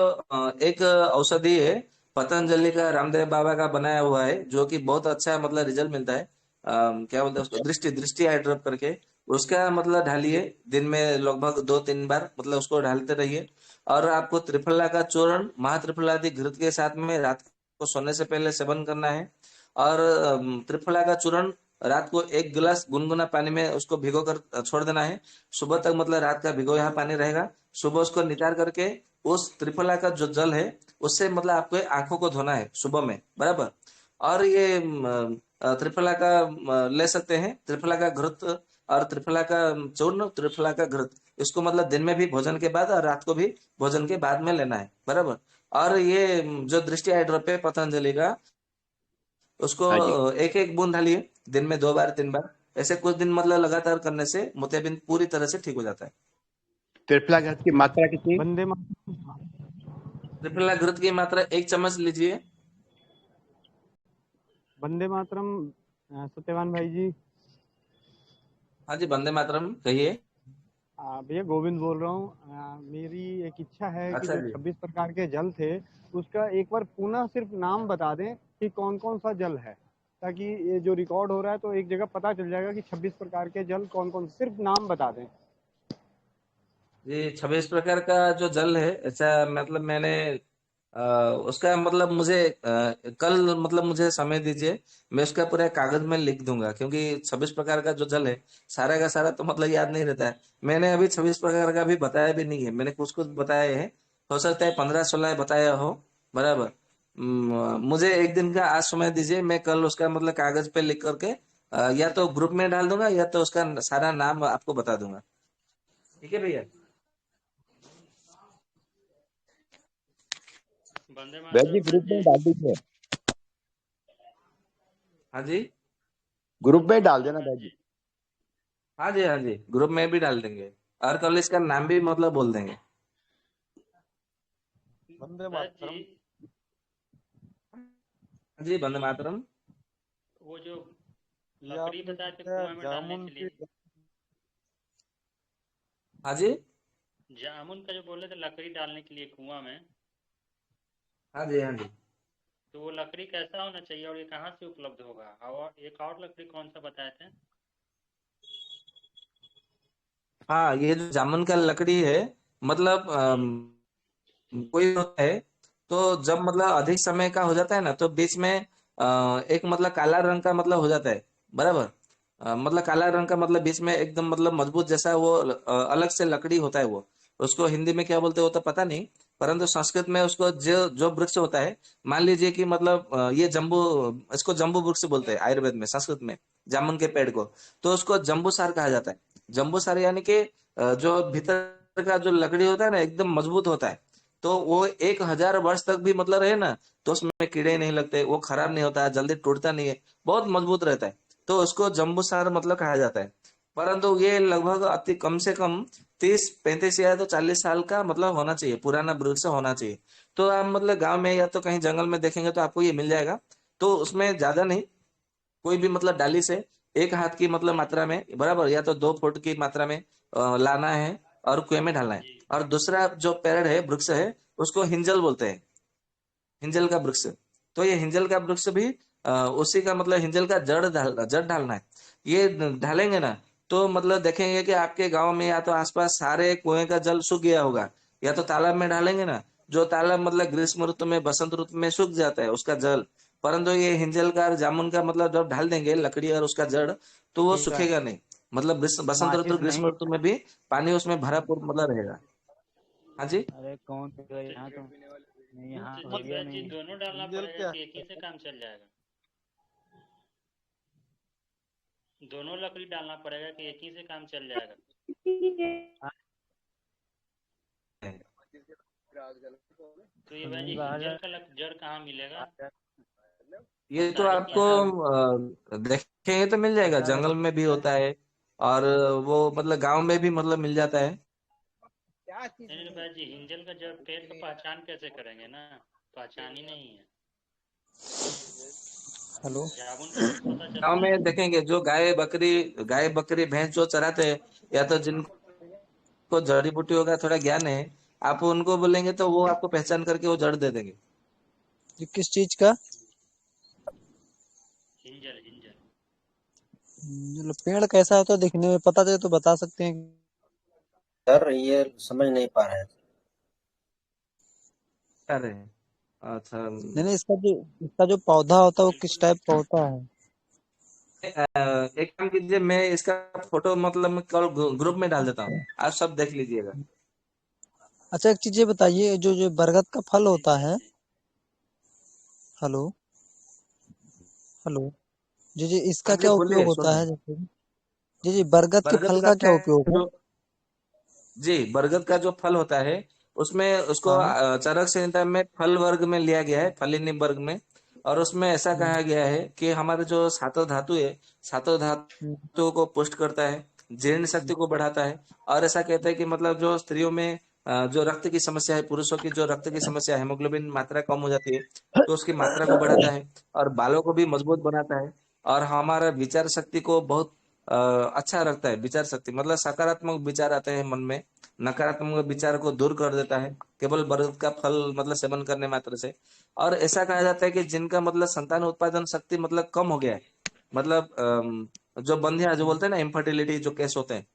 एक औषधि है, पतंजलि का, रामदेव बाबा का बनाया हुआ है, जो कि बहुत अच्छा मतलब रिजल्ट मिलता है। क्या बोलते हैं उसको, दृष्टि दृष्टि आई ड्रॉप करके, उसका मतलब ढालिए। दिन में लगभग 2-3 बार मतलब उसको ढालते रहिए। और आपको त्रिफला का चूर्ण महात्रिफलादि घृत के साथ में रात को सोने से पहले सेवन करना है। और त्रिफला का चूर्ण रात को 1 गिलास गुनगुना पानी में उसको भिगो कर छोड़ देना है। सुबह तक मतलब रात का भिगोया पानी रहेगा। सुबह उसको नितार करके उस त्रिफला का जो जल है, उससे मतलब आपको आंखों को धोना है सुबह में, बराबर। और ये त्रिफला का ले सकते हैं, त्रिफला का घृत और त्रिफला का चूर्ण, त्रिफला का घृत, इसको मतलब दिन में भी भोजन के बाद और रात को भी भोजन के बाद में लेना है, बराबर। और ये जो दृष्टि आई ड्रॉप है पतंजलि का, उसको हाँ जी। एक एक बूंद डालिए, दिन में 2 बार 3 बार। ऐसे कुछ दिन मतलब लगातार करने से मोतियाबिंद पूरी तरह से ठीक हो जाता है। त्रिफला घृत की मात्रा कितनी? वंदे मातरम। त्रिफला घृत की मात्रा 1 चम्मच लीजिए। वंदे मातरम। सत्यवान भाई जी। हाँ जी, वंदे मातरम कहिए। भैया गोविंद बोल रहा हूँ। मेरी एक इच्छा है कि अच्छा जो जी। 26 प्रकार के जल थे, उसका एक बार पुनः सिर्फ नाम बता दें कि कौन कौन सा जल है, ताकि ये जो रिकॉर्ड हो रहा है तो एक जगह पता चल जाएगा कि 26 प्रकार के जल कौन कौन, सिर्फ नाम बता दें। जी, 26 प्रकार का जो जल है, ऐसा मतलब मैंने अ, उसका मतलब मुझे कल मतलब मुझे समय दीजिए, मैं उसका पूरा कागज में लिख दूंगा, क्योंकि 26 प्रकार का जो जल है, सारा का सारा तो मतलब याद नहीं रहता है। मैंने अभी 26 प्रकार का भी बताया भी नहीं है, मैंने कुछ कुछ बताया है। हो सकता है 15-16 बताया हो, बराबर। मुझे एक दिन का आज समय दीजिए, मैं कल उसका मतलब कागज पे लिख करके या तो ग्रुप में डाल दूंगा, या तो उसका सारा नाम आपको बता दूंगा। ठीक है भैया। वंदे वैद्य जी, मातरम सर ग्रुप जी। में डाल दीजिए। हाँ जी। ग्रुप वंदे में डाल मातरम देना सर वैद्य जी। जी। हाँ जी, हाँ जी, ग्रुप में भी डाल देंगे। और कल इसका नाम भी मतलब बोल देंगे। वंदे सर जी, मातरम। हाँ जी, वंदे मातरम। वो जो ये लकड़ी आपने बताए थे बताया कुआं में डालने जामुन के के। लिए, हाँ जी। जामुन का जो बोले थे लकड़ी डालने के लिए कुआं में, हाँ जी, हाँ जी। तो वो लकड़ी कैसा होना चाहिए और ये कहाँ से उपलब्ध होगा? और एक और लकड़ी कौन सा बताए थे? हाँ, ये जो जामुन का लकड़ी है, मतलब जी कोई होता है, तो जब मतलब अधिक समय का हो जाता है ना, तो बीच में एक मतलब काला रंग का मतलब हो जाता है, बराबर। मतलब काला रंग का मतलब बीच में एकदम मतलब मजबूत जैसा वो अलग से लकड़ी होता है वो। उसको हिंदी में क्या बोलते हैं वो तो पता नहीं, परंतु संस्कृत में उसको जो जो वृक्ष होता है, मान लीजिए कि मतलब ये जम्बू, इसको जम्बू वृक्ष बोलते हैं आयुर्वेद में, संस्कृत में जामुन के पेड़ को। तो उसको जम्बू सार कहा जाता है। जम्बू सार यानी कि जो भीतर का जो लकड़ी होता है ना, एकदम मजबूत होता है। तो वो 1,000 वर्ष तक भी मतलब रहे ना, तो उसमें कीड़े नहीं लगते, वो खराब नहीं होता है, जल्दी टूटता नहीं है, बहुत मजबूत रहता है। तो उसको जम्बूसार मतलब कहा जाता है। परंतु ये लगभग अति कम से कम 30-35 या तो 40 साल का मतलब होना चाहिए, पुराना वृक्ष होना चाहिए। तो आप मतलब गांव में या तो कहीं जंगल में देखेंगे तो आपको ये मिल जाएगा। तो उसमें ज्यादा नहीं, कोई भी मतलब डाली से 1 हाथ की मतलब मात्रा में, बराबर, या तो 2 फुट की मात्रा में लाना है और कुएं में डालना है। जी और दूसरा जो पेड़ है, वृक्ष है, उसको हिंजल बोलते हैं, हिंजल का वृक्ष। तो ये हिंजल का वृक्ष भी उसी का मतलब हिंजल का जड़ डालना है। ये ढालेंगे ना, तो मतलब देखेंगे कि आपके गांव में या तो आसपास सारे कुएं का जल सूख गया होगा, या तो तालाब में ढालेंगे ना, जो तालाब मतलब ग्रीष्म ऋतु में, बसंत ऋतु में सूख जाता है उसका जल, परंतु ये हिंजल का और जामुन का मतलब जब डाल देंगे लकड़ी और उसका जड़, तो वो ठीक है, सूखेगा नहीं। मतलब बसंत ऋतु माचिस ग्रीष्म नहीं। ऋतु में भी पानी उसमें भरा पूरा मतलब रहेगा। हाँ जी। अरे कौन सा यहाँ तो नहीं, यहाँ तो एरिया जीवा जी नहीं। दोनों डालना डीजल पड़ेगा क्या कि एक ही से काम चल जाएगा? दोनों लकड़ी डालना पड़ेगा कि एक ही से काम चल जाएगा? तो ये नहीं भाई बाहर हिंजल जा, का जड़ कहाँ मिलेगा? ये तो नर्सरी आपको कहाँ है? देखेंगे तो मिल जाएगा, अच्छा जंगल में भी होता है और वो मतलब गांव में भी मतलब मिल जाता है। नहीं भाई जी, हिंजल का जड़ पेड़ का पहचान कैसे करेंगे ना? पहचान ही नहीं है। हेलो। जामुन का कैसे पता गांव चलता है? में देखेंगे जो गाय बकरी भैंस जो चराते हैं, या तो जिनको जड़ी बूटियों का थोड़ा ज्ञान है, आप उनको बोलेंगे तो वो आपको पहचान करके वो जड़ दे देंगे। ये किस चीज का? हिंजल हिंजल। मतलब पेड़ कैसा होता है दिखने में, पता चले तो बता सकते हैं? सर ये समझ नहीं पा रहे हैं। अरे अच्छा। नहीं, इसका जो पौधा होता है वो किस टाइप का होता है? एक काम कीजिए, मैं इसका फोटो मतलब मैं कल ग्रुप में डाल देता हूँ, आप सब देख लीजिएगा। अच्छा, एक चीज ये बताइए, जो जो बरगद का फल जी होता भाई है। जी। हेलो। हेलो। जी जी, हाँ इसका जी क्या उपयोग बोलिए, सुन होता रहे है हैं। जैसे? जी जी, बरगद के बरगद फल का का क्या है उपयोग है? जो, जी बरगद का जो फल होता है, उसमें उसको हाँ। चरक संहिता में फल वर्ग में लिया गया है, फलिनी वर्ग में। और उसमें ऐसा हम्म, कहा गया है कि हमारे जो सातों धातु है, सातों हम्म, धातुओं को पुष्ट करता है, जीर्ण शक्ति को बढ़ाता है। और ऐसा कहता है कि मतलब जो स्त्रियों में जो रक्त की समस्या है, पुरुषों की जो रक्त की समस्या है, हेमोग्लोबिन मात्रा कम हो जाती है, तो उसकी मात्रा को बढ़ाता है और बालों को भी मजबूत बनाता है। और हमारा विचार शक्ति को बहुत अ, अच्छा रखता है। विचार शक्ति मतलब सकारात्मक विचार आते हैं मन में, नकारात्मक विचार को दूर कर देता है केवल बरगद का फल मतलब सेवन करने मात्र से। और ऐसा कहा जाता है कि जिनका मतलब संतान उत्पादन शक्ति मतलब कम हो गया है, मतलब जो बंधिया जो बोलते हैं ना, इनफर्टिलिटी जो केस होते हैं,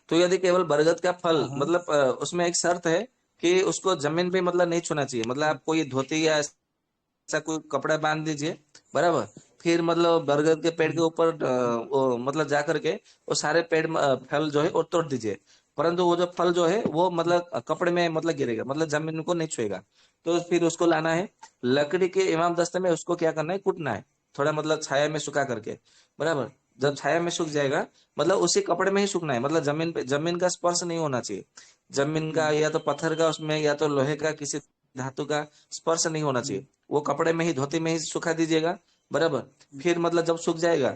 तो यदि केवल बरगद का फल हाँ हाँ। मतलब उसमें एक शर्त है कि उसको जमीन पे मतलब नहीं छूना चाहिए। मतलब आप कोई धोती या ऐसा कोई कपड़ा बांध दीजिए, बराबर। फिर मतलब बरगद के पेड़ के ऊपर वो मतलब जा करके वो सारे पेड़ फल जो है वो तोड़ दीजिए। परंतु वो जो फल जो है वो मतलब कपड़े में मतलब गिरेगा, मतलब जमीन को नहीं छुएगा। तो फिर उसको लाना है लकड़ी के इमाम दस्ते में, उसको क्या करना है, कूटना है थोड़ा, मतलब छाया में सुखा करके, बराबर। जब छाया में सूख जाएगा, मतलब उसी कपड़े में ही सूखना है, मतलब जमीन पे, जमीन का स्पर्श नहीं होना चाहिए। जमीन का या तो पत्थर का उसमें या तो लोहे का किसी धातु का स्पर्श नहीं होना चाहिए। वो कपड़े में ही, धोती में ही सुखा दीजिएगा, बराबर। फिर मतलब जब सूख जाएगा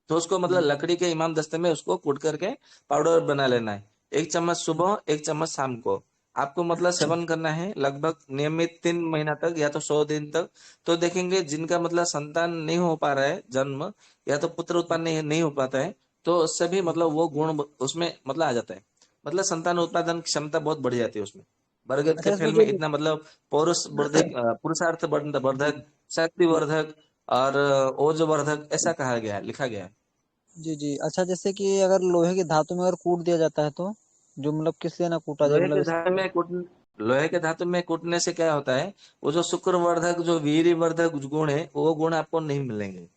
तो उसको मतलब लकड़ी के इमाम दस्ते में उसको कूट करके पाउडर बना लेना है। 1 चम्मच सुबह, 1 चम्मच शाम को आपको मतलब सेवन करना है, लगभग नियमित 3 महीना तक या तो 100 दिन तक। तो देखेंगे जिनका मतलब संतान नहीं हो पा रहा है, जन्म या तो पुत्र उत्पादन नहीं हो पाता है, तो उससे भी मतलब वो गुण उसमें मतलब आ जाता है, मतलब संतान उत्पादन क्षमता बहुत बढ़ जाती है उसमें। बरगद के अच्छा, इसमें फल में जो इतना मतलब पौरुष वर्धक, पुरुषार्थ वर्धक, शक्ति वर्धक और ओज वर्धक ऐसा कहा गया है, लिखा गया है। जी जी, अच्छा, जैसे कि अगर लोहे की धातु में अगर कूट दिया जाता है तो, जो मतलब किससे ना कूटा जाए, लोहे मतलब के धातु में कूट लोहे के धातु में कूटने से क्या होता है, वो जो शुक्रवर्धक जो वीर्यवर्धक गुण है वो गुण आपको नहीं मिलेंगे।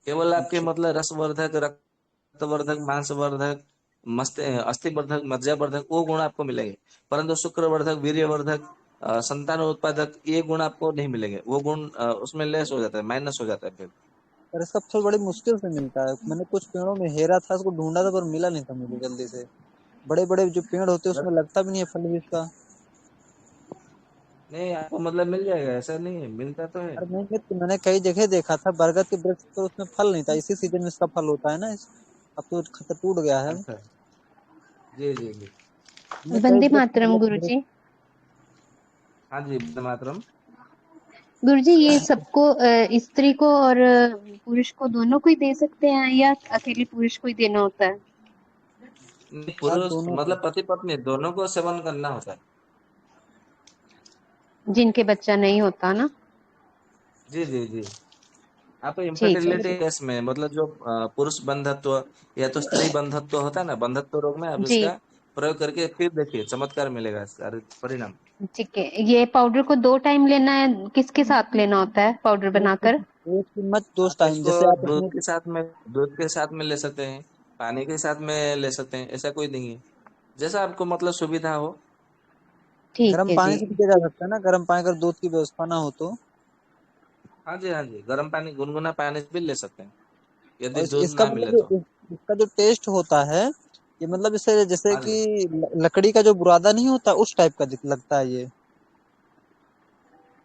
केवल आपके अच्छा। मतलब रसवर्धक, रक्तवर्धक, मांसवर्धक, मस्त अस्थिवर्धक, मज्जावर्धक वो गुण आपको मिलेंगे। परंतु शुक्रवर्धक, वीर्यवर्धक, संतान उत्पादक ये गुण आपको नहीं मिलेंगे। वो गुण उसमें लेस हो जाता है, माइनस हो जाता है फिर। पर इसका फल बड़ी मुश्किल से मिलता है। मैंने कुछ पेड़ों में हेरा था, उसको ढूंढा था, पर मिला नहीं था मुझे जल्दी से। बड़े बड़े जो पेड़ होते हैं उसमें लगता भी नहीं है फल भी इसका। नहीं, आपको मतलब मिल जाएगा, ऐसा नहीं है, मिलता तो है। अरे नहीं, मैंने कई जगह देखा था बरगद के वृक्ष पर, उसमें फल नहीं था। इसी सीजन में इसका फल होता है ना अब तो खतर टूट गया है। अच्छा, जी जी जी। मैंने कई वंदे वृक्ष मातरम मतलब गुरुजी। हाँ जी, वंदे मातरम। गुरुजी, ये सबको स्त्री को और पुरुष को दोनों को ही दे सकते हैं या अकेले पुरुष को ही देना होता है? नहीं, हाँ, पुरुष दोनों को। मतलब पति पत्नी दोनों को सेवन करना होता है। जिनके बच्चा नहीं होता ना। जी जी जी। आप ठीक है इनफर्टिलिटी गुरु। केस में मतलब जो पुरुष बंधत्व या तो स्त्री बंधत्व होता है ना, बंधत्व रोग में आप जी। इसका प्रयोग करके फिर देखिए, चमत्कार मिलेगा इसका परिणाम। ठीक है, ये पाउडर को 2 टाइम लेना है, किसके साथ लेना होता है पाउडर बनाकर? एक चम्मच 2 आप टाइम, इसको जैसे आप दूध इसमें के साथ में ले सकते हैं, पानी के साथ में ले सकते हैं, ऐसा कोई नहीं है, जैसा आपको मतलब सुविधा हो। ठीक गर्म है पानी जी। से भी किया जा सकता है ना, गर्म पानी अगर दूध की व्यवस्था ना हो तो। हाँ जी, हाँ जी, गर्म पानी, गुनगुना पानी भी ले सकते हैं यदि और दूध इसका ना मतलब मिले तो। इसका जो टेस्ट होता है, ये मतलब इसे जैसे हाँ कि जी, लकड़ी का जो बुरादा नहीं होता उस टाइप का लगता है ये।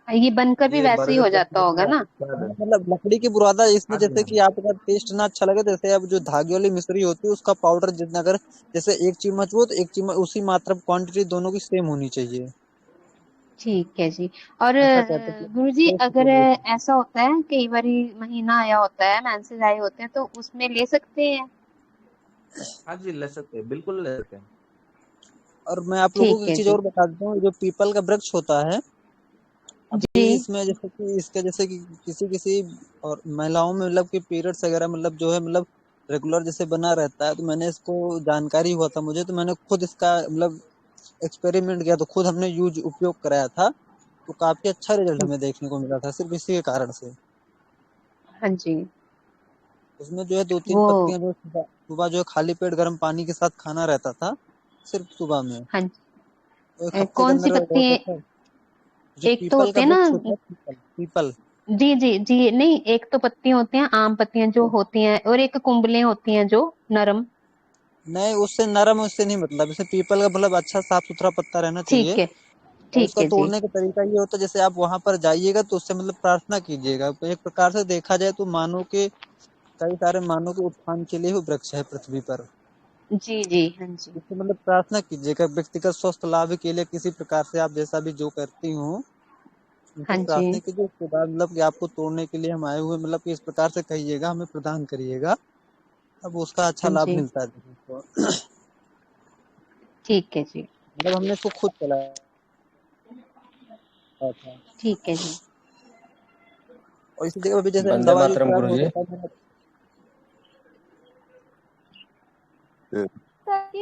ये बनकर भी ये वैसे ही बर्गर हो का जाता होगा ना? स्वाद हाँ, है। मतलब लकड़ी की बुरादा इसमें, हाँ जी, जैसे हाँ कि जी, आप अगर टेस्ट ना अच्छा लगे, जैसे अब जो धागे वाली मिश्री होती है उसका पाउडर जितना, अगर जैसे 1 चम्मच वो तो 1 चम्मच उसी मात्रा क्वांटिटी दोनों की सेम होनी चाहिए। ठीक है जी। और ऐसा कहते हैं कि गुरुजी, टेस्ट के अगर लिए। ऐसा होता है कई बारी महीना आया होता है, मेंसेस आए होते हैं, तो उसमें ले सकते हैं? हाँ जी, ले सकते हैं, बिल्कुल ले सकते हैं। और मैं आप लोगों को ठीक एक है चीज जी। और बता देता हूँ, जो पीपल का वृक्ष होता है, अभी जी। इसमें जैसे कि इसके जैसे कि किसी किसी और महिलाओं में मतलब कि पीरियड्स वगैरह मतलब जो है मतलब रेगुलर जैसे बना रहता है, तो मैंने इसको जानकारी हुआ था मुझे, तो मैंने खुद इसका मतलब एक्सपेरिमेंट किया, तो खुद हमने यूज उपयोग कराया था, तो काफी अच्छा रिजल्ट हमें देखने को मिला था सिर्फ इसी के कारण से। हाँ जी। उसमें जो है 2-3 वो। पत्तियां जो सुबह सुबह जो है खाली पेट गर्म पानी के साथ खाना रहता था, सिर्फ सुबह में, हाँ जी। तो 1 हफ्ते के कौन सी अंदर पत्ती बहुत है? अच्छा। जो एक तो पीपल का होते हैं ना। वृक्ष होता है, पीपल पीपल। जी जी जी, नहीं, एक तो पत्तियां होती हैं, आम पत्तियां जो होती हैं, और एक कुंबलें होती हैं जो नरम। नहीं, उससे नरम उससे नहीं, मतलब जैसे पीपल का मतलब अच्छा साफ सुथरा पत्ता रहना चाहिए। ठीक है। और ठीक उसका है जी। तोड़ने का तरीका ये होता है, जैसे आप वहां पर जाइएगा तो उससे मतलब प्रार्थना कीजिएगा, तो एक प्रकार से देखा जाए तो मानव के कई सारे मानव के उत्थान के लिए वो वृक्ष है पृथ्वी पर। जी जी। हाँ जी। इससे मतलब प्रार्थना कीजिएगा व्यक्तिगत स्वस्थ लाभ के लिए, किसी प्रकार से आप जैसा भी जो करती हो उनसे हाँ जी। प्रार्थना कीजिए। उसके बाद मतलब कि आपको तोड़ने के लिए हम आए हुए, मतलब कि इस प्रकार से कहिएगा, हमें प्रदान करिएगा, अब उसका अच्छा हाँ लाभ जी। मिलता है देखने को। ठीक है जी। मतलब हमने इसको खुद चलाया था। ठीक है जी। और इसी जगह पे जैसे हम वंदे दवा यूज मातरम करा रहे गुरुजी। होते हैं। है कि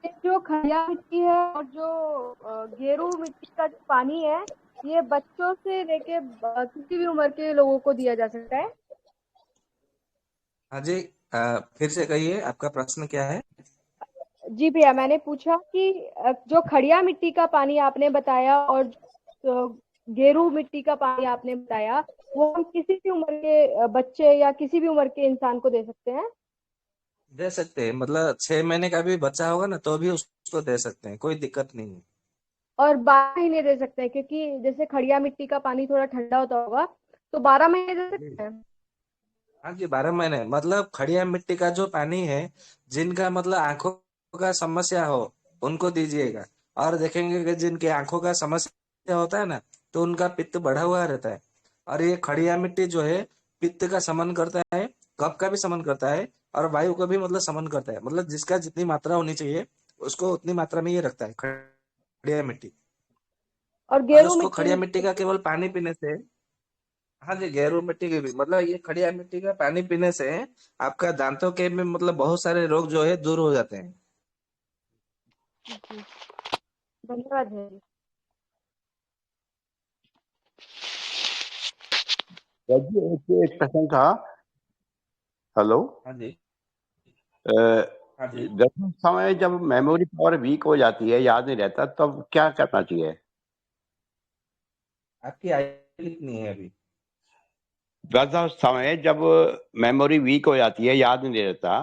ये जो खड़िया मिट्टी है और जो गेरू मिट्टी का जो पानी है, ये बच्चों से लेके किसी भी उम्र के लोगों को दिया जा सकता है। हाँ जी, फिर से कहिए, आपका प्रश्न क्या है? जी भैया, मैंने पूछा कि जो खड़िया मिट्टी का पानी आपने बताया और जो गेरू मिट्टी का पानी आपने बताया, वो हम किसी भी उम्र के बच्चे या किसी भी उम्र के इंसान को दे सकते हैं। दे सकते हैं, मतलब 6 महीने का भी बच्चा होगा ना तो भी उसको दे सकते हैं, कोई दिक्कत नहीं है। और 12 महीने दे सकते हैं, क्योंकि जैसे खड़िया मिट्टी का पानी थोड़ा ठंडा होता होगा, तो 12 महीने दे जी। सकते हैं। हाँ जी, 12 महीने, मतलब खड़िया मिट्टी का जो पानी है, जिनका मतलब आंखों का समस्या हो उनको दीजिएगा। और देखेंगे कि जिनके आंखों का समस्या होता है ना, तो उनका पित्त बढ़ा हुआ रहता है। और ये खड़िया मिट्टी जो है, पित्त का समन करता है, कफ का भी समन करता है, और वायु का भी मतलब समन करता है, मतलब जिसका जितनी मात्रा होनी चाहिए उसको उतनी मात्रा में ये रखता है खड़िया मिट्टी। और और गेरू उसको मिट्टी खड़िया मिट्टी का केवल पानी पीने से, हाँ जी, गैरू मिट्टी की भी, मतलब ये खड़िया मिट्टी का पानी पीने से आपका दांतों के में मतलब बहुत सारे रोग जो है दूर हो जाते हैं। धन्यवाद भैया। जी एक प्रश्न था। हेलो। हाँ जी, अ, हाँ जी। दसवें समय जब मेमोरी पावर वीक हो जाती है, याद नहीं रहता, तब क्या करना चाहिए? आपकी आयु कितनी है अभी? दसवें समय जब मेमोरी वीक हो जाती है, याद नहीं रहता,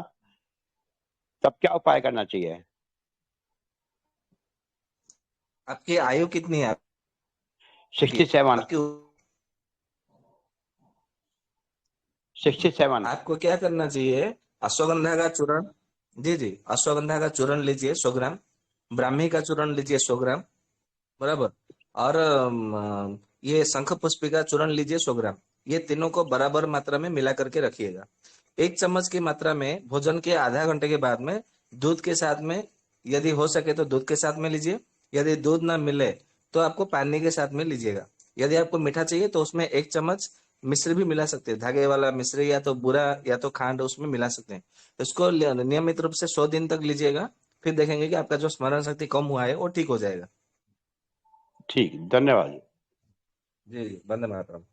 तब क्या उपाय करना चाहिए? आपकी आयु कितनी है आपकी? 67। आपकी 67। आपको क्या करना चाहिए? अश्वगंधा का चूर्ण, जी जी, अश्वगंधा का चूर्ण लीजिए 100 ग्राम, ब्राह्मी का चूर्ण लीजिए 100 ग्राम, बराबर। और ये शंख पुष्पी का चूर्ण लीजिए 100 ग्राम। ये तीनों को बराबर मात्रा में मिला करके रखिएगा। 1 चम्मच की मात्रा में भोजन के आधा घंटे के बाद में दूध के साथ में, यदि हो सके तो दूध के साथ में लीजिए। यदि दूध ना मिले तो आपको पानी के साथ में लीजिएगा। यदि आपको मीठा चाहिए तो उसमें 1 चम्मच मिश्री भी मिला सकते हैं, धागे वाला मिश्री, या तो बुरा या तो खांड उसमें मिला सकते हैं। इसको नियमित रूप से 100 दिन तक लीजिएगा। फिर देखेंगे कि आपका जो स्मरण शक्ति कम हुआ है वो ठीक हो जाएगा। ठीक, धन्यवाद। जी जी, वंदे मातरम।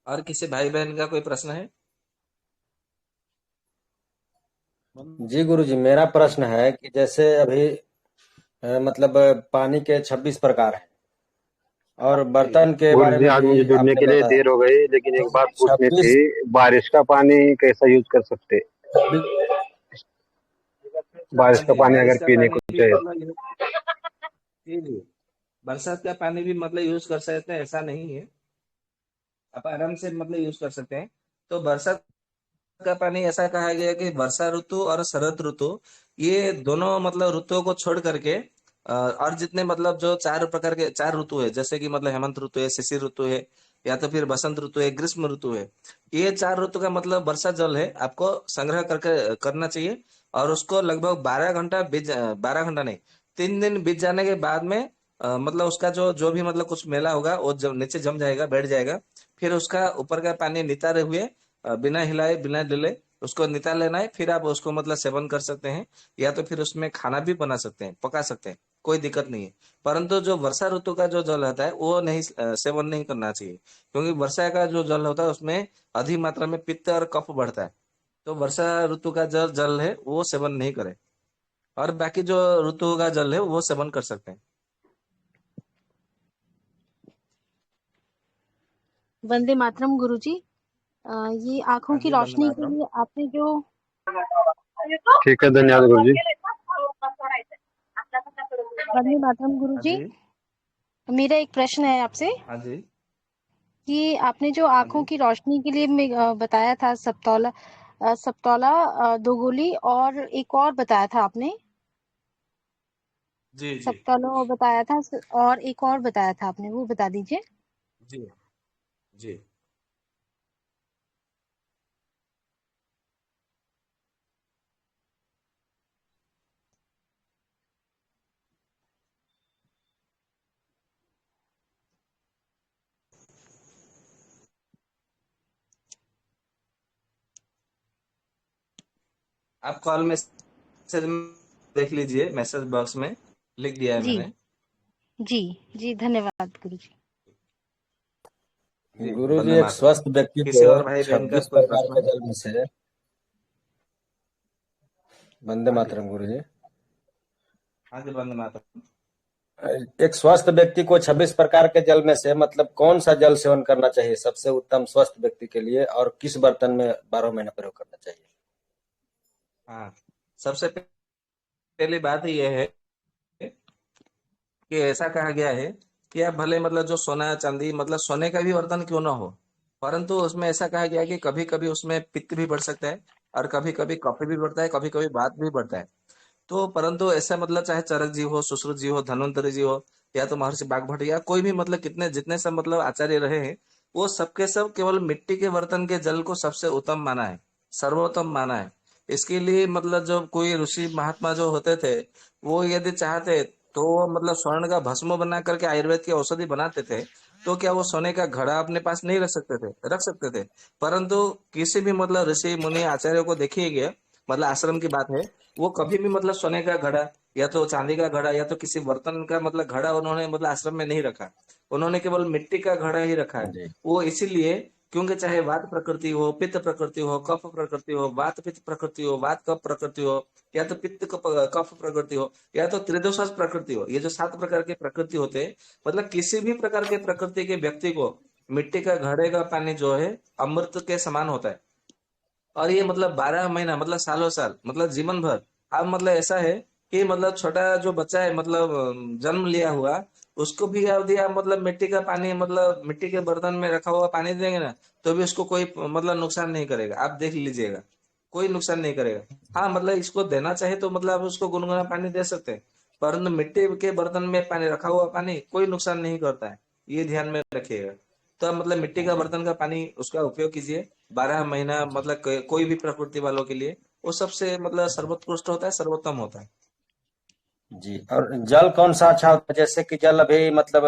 और किसी भाई बहन का कोई प्रश्न है? जी गुरुजी, मेरा प्रश्न है कि जैसे अभी मतलब पानी के 26 प्रकार हैं और बर्तन के बारे गुरुजी में आज भी मुझे जुड़ने आपने के लिए बताया। देर हो गई, लेकिन एक तो बात पूछनी 26 थी, बारिश का पानी कैसा यूज कर सकते? बारिश हाँ का जी, पानी बारिश अगर का पीने पानी को भी चाहिए मतलब जी जी, बरसात का पानी भी मतलब यूज कर सकते हैं, ऐसा नहीं है, आप आराम से मतलब यूज कर सकते हैं। तो बरसात का पानी ऐसा कहा गया है कि वर्षा ऋतु और शरद ऋतु, ये दोनों मतलब ऋतुओं को छोड़ करके और जितने मतलब जो चार प्रकार के चार ऋतु है, जैसे कि मतलब हेमंत ऋतु है, शिशिर ऋतु है, या तो फिर बसंत ऋतु है, ग्रीष्म ऋतु है, ये चार ऋतु का मतलब वर्षा जल है, आपको संग्रह करके करना चाहिए। और उसको लगभग 12 घंटा 12 घंटा नहीं, 3 दिन बीत जाने के बाद में मतलब उसका जो जो भी मतलब कुछ मेला होगा वो जब नीचे जम जाएगा, बैठ जाएगा। फिर उसका ऊपर का पानी नितारे हुए बिना हिलाए बिना डले उसको निकाल लेना है, फिर आप उसको मतलब सेवन कर सकते हैं, या तो फिर उसमें खाना भी बना सकते हैं, पका सकते हैं, कोई दिक्कत नहीं है। परंतु जो वर्षा ऋतु का जो जल होता है वो नहीं सेवन नहीं करना चाहिए, क्योंकि वर्षा का जो जल होता है उसमें अधिक मात्रा में पित्त और कफ बढ़ता है। तो वर्षा ऋतु का जो जल है वो सेवन नहीं करें, और बाकी जो ऋतु का जल है वो सेवन कर सकते हैं। वंदे मातरम गुरुजी। ये आंखों हाँ की जी, वंदे रोशनी के मातरम। लिए आपने जो ठीक है, धन्यवाद गुरुजी। वंदे मातरम हाँ गुरुजी, जी। मेरा एक प्रश्न है आपसे हाँ जी। कि आपने जो हाँ आंखों जी। की रोशनी के लिए बताया था सप्तौला, दो गोली और एक और बताया था आपने, जी जी। सप्तालो बताया था और एक और बताया था आपने, वो बता दीजिए। जी जी। आप कॉल में देख लीजिए, मैसेज बॉक्स में लिख दिया है जी मैंने। जी जी, धन्यवाद गुरुजी। जी, गुरुजी, वंदे एक मातरम। स्वस्थ व्यक्ति किसी को और भाई बहन का 26 कोई प्रकार प्रश्न के है? जल में से, वंदे हाँ जी। मातरम गुरुजी, हाँ जी, वंदे मातरम। एक स्वस्थ व्यक्ति को 26 प्रकार के जल में से मतलब कौन सा जल सेवन करना चाहिए सबसे उत्तम स्वस्थ व्यक्ति के लिए, और किस बर्तन में 12 महीना प्रयोग करना चाहिए? हाँ, सबसे पहली बात यह है कि ऐसा कहा गया है कि आप भले मतलब जो सोना चांदी मतलब सोने का भी बर्तन क्यों ना हो, परंतु उसमें ऐसा कहा गया है कि कभी कभी उसमें पित्त भी बढ़ सकता है, और कभी कभी कफ भी बढ़ता है, कभी कभी वात भी बढ़ता है। तो परंतु ऐसा मतलब चाहे चरक जी हो, सुश्रुत जी हो, धन्वंतरी जी हो, या तो महर्षि बागभट्ट, या कोई भी मतलब कितने जितने सब मतलब आचार्य रहे हैं, वो सबके सब केवल मिट्टी के बर्तन के जल को सबसे उत्तम माना है, सर्वोत्तम माना है। इसके लिए मतलब जो कोई ऋषि महात्मा जो होते थे, वो यदि चाहते तो वो मतलब स्वर्ण का भस्म बना करके आयुर्वेद की औषधि बनाते थे, तो क्या वो सोने का घड़ा अपने पास नहीं रख सकते थे? रख सकते थे। परंतु किसी भी मतलब ऋषि मुनि आचार्य को देखिए, मतलब आश्रम की बात है, वो कभी भी मतलब सोने का घड़ा या तो चांदी का घड़ा या तो किसी बर्तन का मतलब घड़ा उन्होंने मतलब आश्रम में नहीं रखा, उन्होंने केवल मिट्टी का घड़ा ही रखा है। जी वो इसीलिए क्योंकि चाहे वात प्रकृति हो, पित्त प्रकृति हो, कफ प्रकृति हो, वात पित्त प्रकृति हो, वात कफ प्रकृति हो, या तो पित्त कफ प्रकृति हो, या तो त्रिदोष प्रकृति हो, ये जो 7 प्रकार के प्रकृति होते हैं, मतलब किसी भी प्रकार के प्रकृति के व्यक्ति को मिट्टी का घड़े का पानी जो है अमृत के समान होता है। और ये मतलब 12 महीना मतलब सालों साल मतलब जीवन भर, अब मतलब ऐसा है कि मतलब छोटा जो बच्चा है मतलब जन्म लिया हुआ, उसको भी यदि आप मतलब मिट्टी का पानी मतलब मिट्टी के बर्तन में रखा हुआ पानी देंगे ना, तो भी उसको कोई मतलब नुकसान नहीं करेगा, आप देख लीजिएगा, कोई नुकसान नहीं करेगा। हाँ मतलब इसको देना चाहे तो मतलब आप उसको गुनगुना पानी दे सकते हैं, परंतु मिट्टी के बर्तन में पानी रखा हुआ पानी कोई नुकसान नहीं करता है, ये ध्यान में रखिएगा। तो आप मतलब मिट्टी का जी बर्तन का पानी उसका उपयोग कीजिए 12 महीना, जी मतलब कोई भी प्रकृति वालों के लिए वो सबसे मतलब सर्वोत्कृष्ट होता है, सर्वोत्तम होता है। जी। और जल कौन सा अच्छा होता है? जैसे कि जल अभी मतलब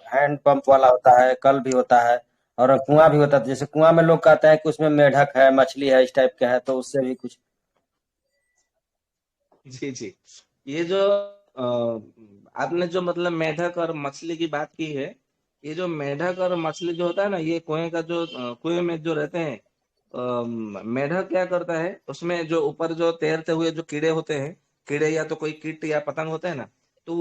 हैंड पंप वाला होता है, कल भी होता है, और कुआं भी होता था, जैसे कुआं में लोग कहते हैं कि उसमें मेढक है, मछली है, इस टाइप का है, तो उससे भी कुछ। जी जी। ये जो आपने जो मतलब मेढक और मछली की बात की है, ये जो मेढक और मछली जो होता है ना, ये कुएं का जो कुएं में जो रहते हैं, मेढक क्या करता है, उसमें जो ऊपर जो तैरते हुए जो कीड़े होते हैं, कीड़े या तो कोई कीट या पतंग होते हैं ना, तो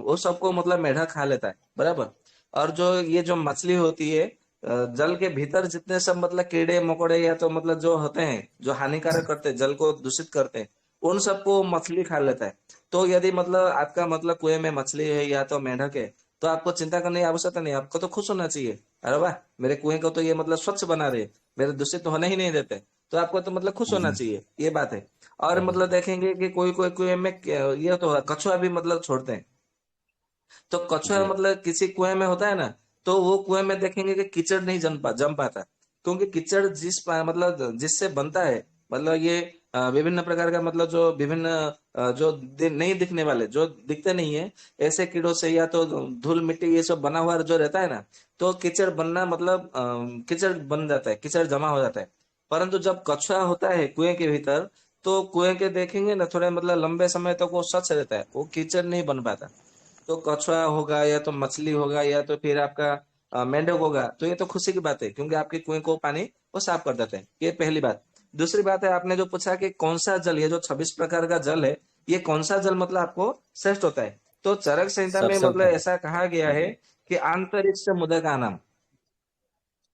वो सबको मतलब मेढक खा लेता है, बराबर। और जो ये जो मछली होती है, जल के भीतर जितने सब मतलब कीड़े मकोड़े या तो मतलब जो होते हैं, जो हानिकारक करते हैं, जल को दूषित करते हैं, उन सबको मछली खा लेता है। तो यदि मतलब आपका मतलब कुएं में मछली है या तो मेढक है, तो आपको चिंता करने की आवश्यकता नहीं, आपको तो खुश होना चाहिए। अरे वाह, मेरे कुएं को तो ये मतलब स्वच्छ बना रहे, मेरे दूषित होने ही नहीं देते, तो आपको तो मतलब खुश होना चाहिए, ये बात है। और मतलब देखेंगे कि कोई कोई कुएं में ये तो कछुआ भी मतलब छोड़ते हैं। तो कछुआ जी मतलब किसी कुएं में होता है ना, तो वो कुएं में देखेंगे कि कीचड़ नहीं जम पाता, क्योंकि कीचड़ मतलब जिससे बनता है, मतलब ये विभिन्न प्रकार का मतलब जो विभिन्न जो नहीं दिखने वाले, जो दिखते नहीं है, ऐसे कीड़ों से या तो धूल मिट्टी ये सब बना हुआ जो रहता है ना, तो कीचड़ बनना मतलब कीचड़ बन जाता है, कीचड़ जमा हो जाता है। परंतु जब कछुआ होता है कुएं के भीतर, तो कुएं के देखेंगे ना, थोड़े मतलब लंबे समय तक वो स्वच्छ रहता है, वो कीचड़ नहीं बन पाता। तो कछुआ होगा या तो मछली होगा या तो फिर आपका मेंढक होगा, तो ये तो खुशी की बात है, क्योंकि आपके कुएं को पानी वो साफ कर देते हैं, ये पहली बात। दूसरी बात है, आपने जो पूछा कि कौन सा जल, ये जो 26 प्रकार का जल है, ये कौन सा जल मतलब आपको श्रेष्ठ होता है, तो चरक संहिता में सबसे मतलब उत्तम। ऐसा कहा गया है कि आंतरिक्ष मुदक नाम।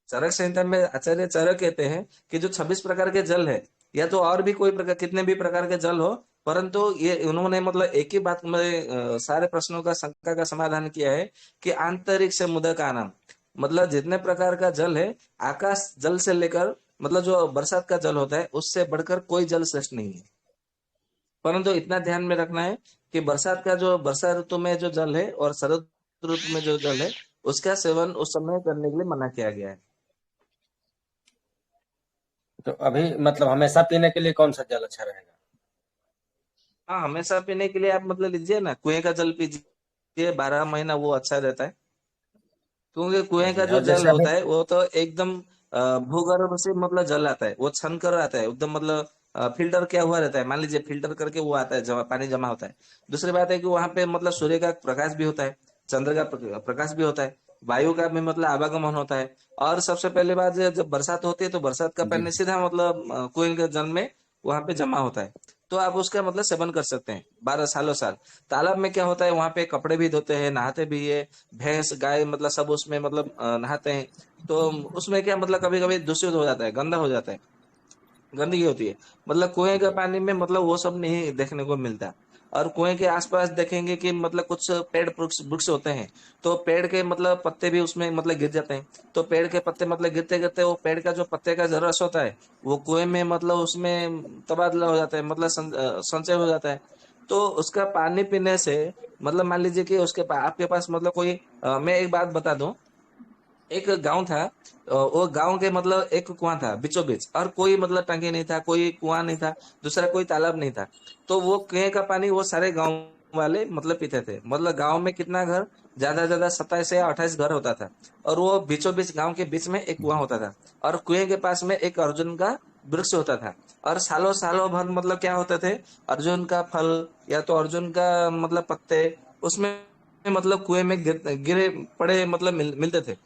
चरक संहिता में आचार्य चरक कहते हैं कि जो 26 प्रकार के जल है, या तो और भी कोई प्रकार, कितने भी प्रकार के जल हो, परंतु ये उन्होंने मतलब एक ही बात में सारे प्रश्नों का शंका का समाधान किया है कि आंतरिक्ष मुदक नाम, मतलब जितने प्रकार का जल है, आकाश जल से लेकर मतलब जो बरसात का जल होता है, उससे बढ़कर कोई जल श्रेष्ठ नहीं है। परंतु इतना ध्यान में रखना है कि बरसात का जो वर्षा ऋतु में जो जल है और शरद ऋतु में जो जल है, उसका सेवन उस समय करने के लिए मना किया गया है। तो अभी मतलब हमेशा पीने के लिए कौन सा जल अच्छा रहेगा? हाँ, हमेशा पीने के लिए आप मतलब लीजिए ना, कुएं का जल पीजिए, 12 महीना वो अच्छा रहता है। क्योंकि कुएं का जी, जो और जल जैसे अभी। होता है वो तो एकदम भूगर्भ से मतलब जल आता है, वो छन कर आता है एकदम, मतलब फिल्टर किया हुआ रहता है, मान लीजिए फिल्टर करके वो आता है, जमा पानी जमा होता है। दूसरी बात है कि वहां पे मतलब सूर्य का प्रकाश भी होता है, चंद्र का प्रकाश भी होता है, वायु का भी मतलब आवागमन होता है। और सबसे पहले बात, जब बरसात होती है तो बरसात का जी पानी सीधा मतलब कुएं के जल में वहां पे जमा होता है, तो आप उसका मतलब सेवन कर सकते हैं 12 सालों साल। तालाब में क्या होता है, वहां पे कपड़े भी धोते हैं, नहाते भी है, भैंस गाय मतलब सब उसमें मतलब नहाते हैं। तो उसमें क्या मतलब कभी कभी दूषित हो जाता है, गंदा हो जाता है, गंदगी होती है। मतलब कुएं का जी पानी में मतलब वो सब नहीं देखने को मिलता। और कुएं के आसपास देखेंगे कि मतलब कुछ पेड़ वृक्ष वृक्ष होते हैं, तो पेड़ के मतलब पत्ते भी उसमें मतलब गिर जाते हैं। तो पेड़ के पत्ते मतलब गिरते गिरते वो पेड़ का जो पत्ते का जो रस होता है, वो कुएं में मतलब उसमें तबादला हो जाता है, मतलब संचय हो जाता है। तो उसका पानी पीने से मतलब मान लीजिए कि आपके पास मतलब कोई मैं एक बात बता दूं, एक गांव था, वो गांव के मतलब एक कुआं था बीचों बीच, और कोई मतलब टंकी नहीं था, कोई कुआं नहीं था, दूसरा कोई तालाब नहीं था। तो वो कुएं का पानी वो सारे गांव वाले मतलब पीते थे। मतलब गांव में कितना घर, ज्यादा ज्यादा 27 या 28 घर होता था, और वो बीचों बीच गांव के बीच में एक कुआं होता था, और कुएं के पास में एक अर्जुन का वृक्ष होता था। और सालों सालों भर मतलब क्या होते थे, अर्जुन का फल या तो अर्जुन का मतलब पत्ते उसमें मतलब कुएं में गिरे पड़े मतलब मिलते थे।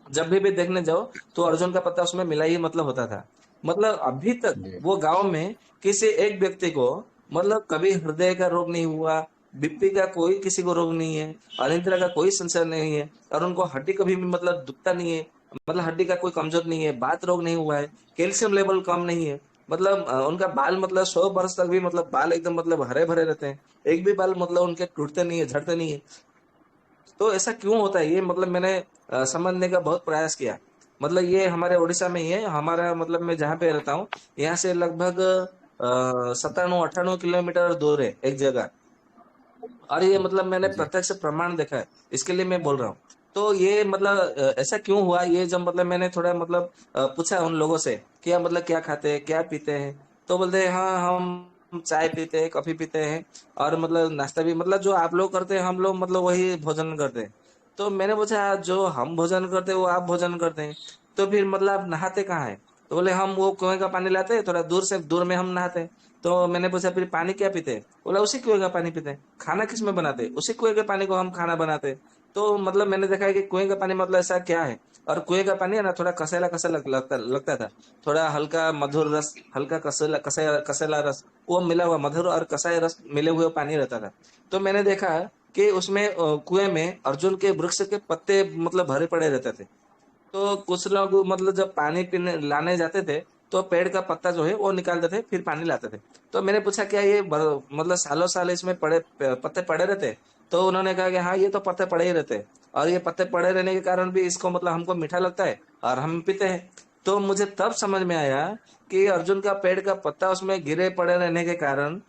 जब भी देखने जाओ तो अर्जुन का पत्ता उसमें मिला ही मतलब होता था। मतलब अभी तक जी वो गांव में किसी एक व्यक्ति को मतलब कभी हृदय का रोग नहीं हुआ, बीपी का कोई किसी को रोग नहीं है, अनिद्रा का कोई संशय नहीं है, और उनको हड्डी कभी भी मतलब दुखता नहीं है, मतलब हड्डी का कोई कमजोर नहीं है, बात रोग नहीं हुआ है, कैल्शियम लेवल कम नहीं है। मतलब उनका बाल मतलब 100 वर्ष तक भी मतलब बाल एकदम मतलब हरे भरे रहते हैं, एक भी बाल मतलब उनके टूटते नहीं है, झड़ते नहीं है। तो ऐसा क्यों होता है, ये मतलब मैंने समझने का बहुत प्रयास किया। मतलब ये हमारे उड़ीसा में ही है, हमारा मतलब मैं जहाँ पे रहता हूँ, यहाँ से लगभग 97-98 किलोमीटर दूर है एक जगह। और ये मतलब मैंने जी प्रत्यक्ष प्रमाण देखा है, इसके लिए मैं बोल रहा हूँ। तो ये मतलब ऐसा क्यों हुआ, ये जब मतलब मैंने थोड़ा मतलब पूछा उन लोगों से, क्या मतलब क्या खाते हैं क्या पीते हैं, तो बोलते हैं हाँ हम चाय पीते हैं, कॉफी पीते हैं, और मतलब नाश्ता भी मतलब जो आप लोग करते हैं हम लोग मतलब वही भोजन करते हैं। तो मैंने पूछा जो हम भोजन करते हैं वो आप भोजन करते हैं, तो फिर मतलब आप नहाते कहाँ है? तो बोले हम वो कुएं का पानी लाते हैं, थोड़ा दूर से दूर में हम नहाते हैं। तो मैंने पूछा फिर पानी क्या पीते हैं? बोला उसी कुएं का पानी पीते हैं। खाना किस में बनाते हैं? उसी कुएं के पानी को हम खाना बनाते हैं। तो मतलब मैंने देखा है कि कुएं का पानी मतलब ऐसा क्या है। और कुएं का पानी है ना, थोड़ा कसेला कसेला लगता था। थोड़ा हल्का मधुर रस, हल्का कसेला कसेला कसेला रस, वो मिला हुआ मधुर और कसाई रस मिले हुए पानी रहता था। तो मैंने देखा कि उसमें कुएं में अर्जुन के वृक्ष के पत्ते मतलब भरे पड़े रहते थे। तो कुछ लोग मतलब जब पानी पीने लाने जाते थे, तो पेड़ का पत्ता जो है वो निकालते थे, फिर पानी लाते थे। तो मैंने पूछा क्या ये मतलब सालों साल इसमें पत्ते पड़े रहते? तो उन्होंने कहा कि हाँ ये तो पत्ते पड़े ही रहते, और ये पत्ते पड़े रहने के कारण भी इसको मतलब हमको मीठा लगता है और हम पीते हैं। तो मुझे तब समझ में आया कि अर्जुन का पेड़ का पत्ता उसमें गिरे पड़े रहने के कारण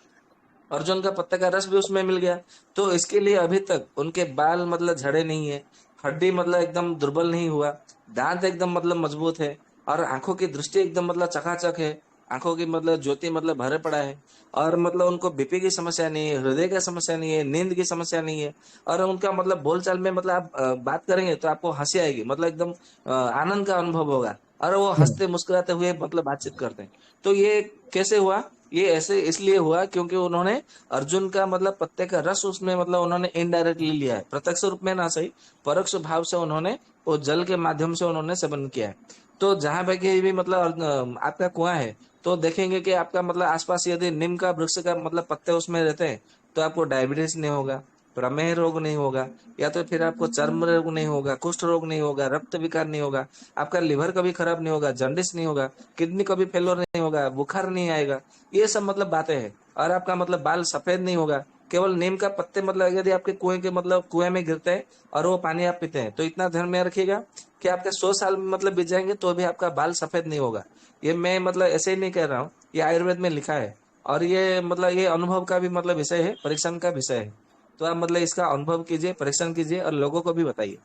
अर्जुन का पत्ते का रस भी उसमें मिल गया। तो इसके लिए अभी तक उनके बाल मतलब झड़े नहीं है, हड्डी मतलब एकदम दुर्बल नहीं हुआ, दांत एकदम मतलब मजबूत है, और आंखों की दृष्टि एकदम मतलब चकाचक है, आंखों की मतलब ज्योति मतलब भरे पड़ा है। और मतलब उनको बीपी की समस्या नहीं है, हृदय की समस्या नहीं है, नींद की समस्या नहीं है। और उनका मतलब बोलचाल में मतलब आप बात करेंगे तो आपको हंसी आएगी, मतलब एकदम आनंद का अनुभव होगा, और वो हंसते मुस्कुराते हुए मतलब बातचीत करते हैं। तो ये कैसे हुआ? ये ऐसे इसलिए हुआ क्योंकि उन्होंने अर्जुन का मतलब पत्ते का रस उसमें मतलब उन्होंने इनडायरेक्टली लिया है, प्रत्यक्ष रूप में ना सही, परोक्ष भाव से उन्होंने वो जल के माध्यम से उन्होंने सेवन किया है। तो जहां पे कहीं भी मतलब आपका कुआं है, तो देखेंगे कि आपका मतलब आसपास यदि नीम का वृक्ष का मतलब पत्ते उसमें रहते हैं, तो आपको डायबिटीज नहीं होगा, प्रमेह रोग नहीं होगा, या तो फिर आपको चर्म रोग नहीं होगा, कुष्ठ रोग नहीं होगा, रक्त विकार नहीं होगा, आपका लिवर कभी खराब नहीं होगा, जॉन्डिस नहीं होगा, किडनी कभी फेलोर नहीं होगा, बुखार नहीं आएगा। ये सब मतलब बातें हैं। और आपका मतलब बाल सफेद नहीं होगा, केवल नीम का पत्ते मतलब यदि आपके कुएं के मतलब कुएं में गिरते हैं और वो पानी आप पीते हैं, तो इतना ध्यान में रखिएगा कि आपके 100 साल मतलब बीत जाएंगे तो भी आपका बाल सफेद नहीं होगा। ये मैं मतलब ऐसे ही नहीं कह रहा हूँ, ये आयुर्वेद में लिखा है। और ये मतलब ये अनुभव का भी मतलब विषय है, परीक्षण का विषय है। तो आप मतलब इसका अनुभव कीजिए, परीक्षण कीजिए और लोगों को भी बताइए।